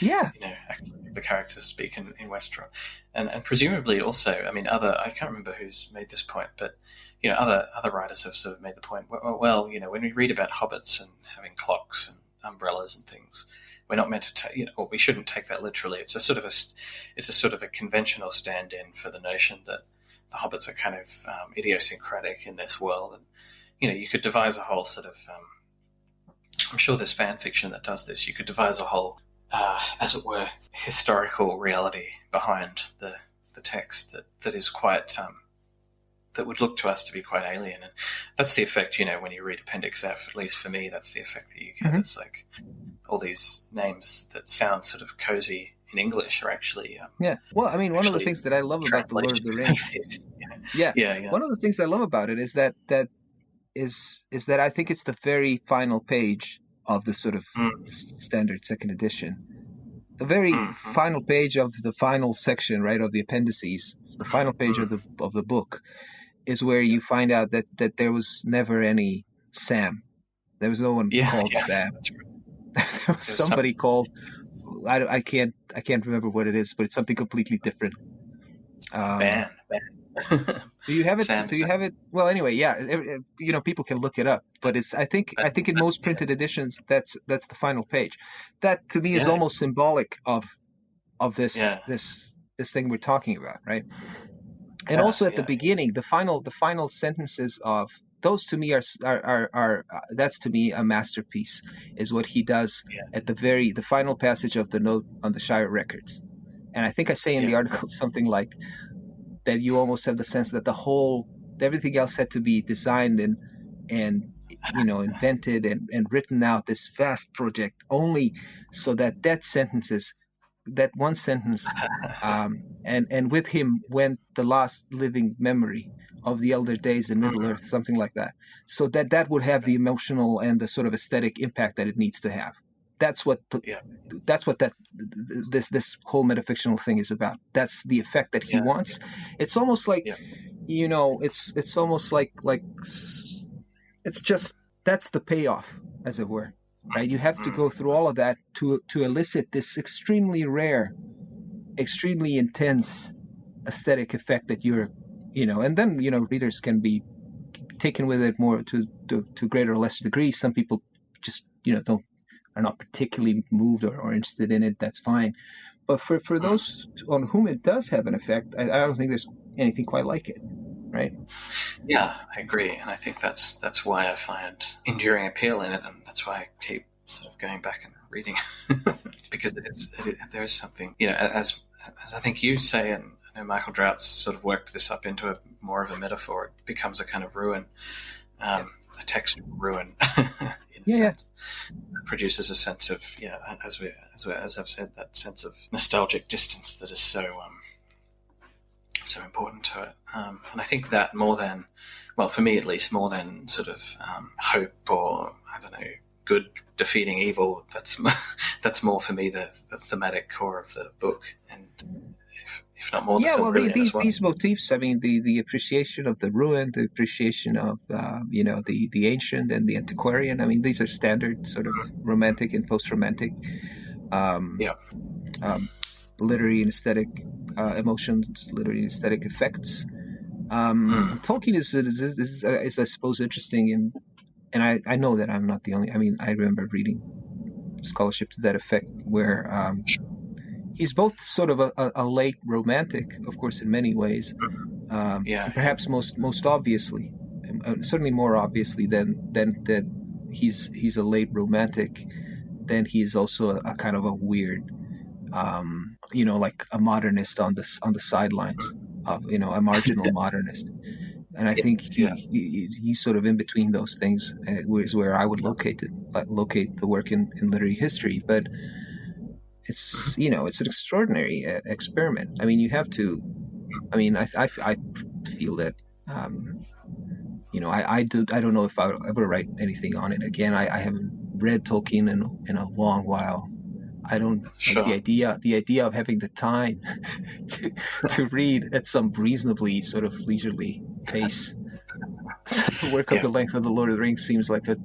Yeah, actually the characters speak in Westron, and presumably also, I mean, I can't remember who's made this point, but other writers have sort of made the point. Well, when we read about hobbits and having clocks and umbrellas and things, we're not meant to take, or we shouldn't take that literally. It's a sort of a conventional stand-in for the notion that the hobbits are kind of idiosyncratic in this world, and you could devise a whole sort of. I'm sure there's fan fiction that does this. You could devise a whole, as it were, historical reality behind the text that is quite that would look to us to be quite alien, and that's the effect. When you read Appendix F, at least for me, that's the effect that you get. Mm-hmm. It's like all these names that sound sort of cozy in English are actually yeah. Well, I mean, one of the things that I love about the Lord of the Rings, yeah. One of the things I love about it is that I think it's the very final page of the sort of standard second edition. The very final page of the final section, right, of the appendices, the final page of the book, is where you find out that there was never any Sam. There was no one called Sam. That's right. There was somebody called. I can't remember what it is, but it's something completely different. Ban. Do you have it? Sam, do you have it? Well, anyway, yeah. People can look it up, but it's. I think in most printed editions, that's the final page. That to me is almost symbolic of this this thing we're talking about, right? And also at the beginning, the final sentences of those to me are that's to me a masterpiece. Is what he does at the final passage of the note on the Shire records, and I think I say in the article something like that. You almost have the sense that everything else had to be designed and invented and written out, this vast project, only so that one sentence and with him went the last living memory of the elder days in Middle Earth, something like that, so that would have the emotional and the sort of aesthetic impact that it needs to have. That's what this whole metafictional thing is about. That's the effect that he wants. It's almost like it's almost like it's just, that's the payoff, as it were, right? You have to go through all of that to elicit this extremely rare, extremely intense aesthetic effect that you're, and then readers can be taken with it more to greater or lesser degree. Some people just are not particularly moved or interested in it. That's fine. But for those on whom it does have an effect, I don't think there's anything quite like it, right? Yeah, I agree, and I think that's why I find enduring appeal in it, and that's why I keep sort of going back and reading because there is something, as I think you say, and I know Michael Drout's sort of worked this up into more of a metaphor. It becomes a kind of ruin, a textual ruin. In a sense. It produces a sense of as I've said, that sense of nostalgic distance that is so important to it, and I think that more than, well, for me at least, more than sort of hope or I don't know, good defeating evil. That's more for me the thematic core of the book, and if not more. These motifs. I mean, the appreciation of the ruin, the appreciation of the ancient and the antiquarian. I mean, these are standard sort of romantic and post-romantic, literary and aesthetic emotions, literary and aesthetic effects. Tolkien is I suppose interesting, and I know that I'm not the only. I mean, I remember reading scholarship to that effect where. He's both sort of a late romantic, of course, in many ways. Perhaps most obviously, certainly more obviously than he's a late romantic. Then he's also a kind of a weird, like a modernist on the sidelines of a marginal modernist. And I think he's sort of in between those things, is where I would locate the work in literary history, but. It's it's an extraordinary experiment. I mean, you have to. I mean, I feel that I don't know if I'll ever write anything on it again. I haven't read Tolkien in a long while. I don't like Sure. the idea of having the time to read at some reasonably sort of leisurely pace. A work of Yeah. the length of the Lord of the Rings seems like a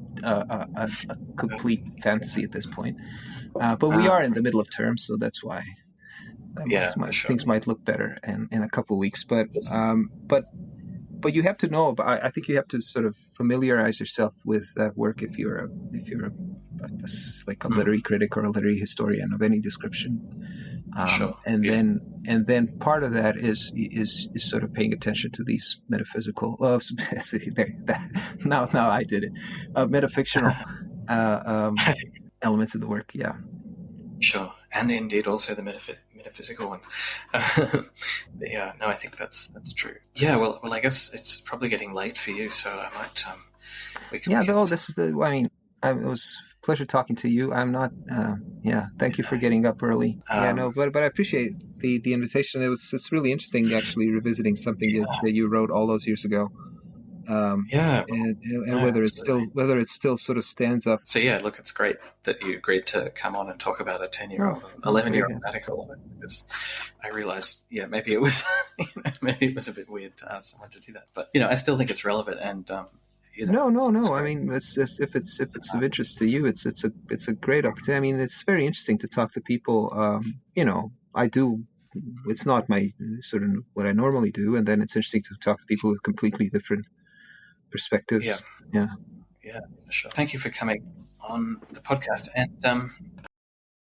complete fantasy at this point. But we are in the middle of term, so that's why For sure. things might look better in a couple of weeks. But you have to know. I think you have to sort of familiarize yourself with that work if you're like a literary critic or a literary historian of any description. Sure. And then part of that is sort of paying attention to these metaphysical. Now I did it. Metafictional elements of the work. Yeah. Sure, and indeed also the metaphysical one. Yeah, no, I think that's true. Yeah, well, I guess it's probably getting late for you, so I might. This is the. I mean, it was a pleasure talking to you. I'm not. Thank you for getting up early. But I appreciate the invitation. It's really interesting actually revisiting something that you wrote all those years ago. And whether absolutely. it still sort of stands up. So yeah, look, it's great that you agreed to come on and talk about a 10-year-old, 11-year-old article, because I realized, maybe it was, maybe it was a bit weird to ask someone to do that, but I still think it's relevant, and No. I mean, it's just if it's of interest to you, it's a great opportunity. I mean, it's very interesting to talk to people. I do. It's not my sort of what I normally do, and then it's interesting to talk to people with completely different perspectives. Yeah, for sure. Thank you for coming on the podcast, and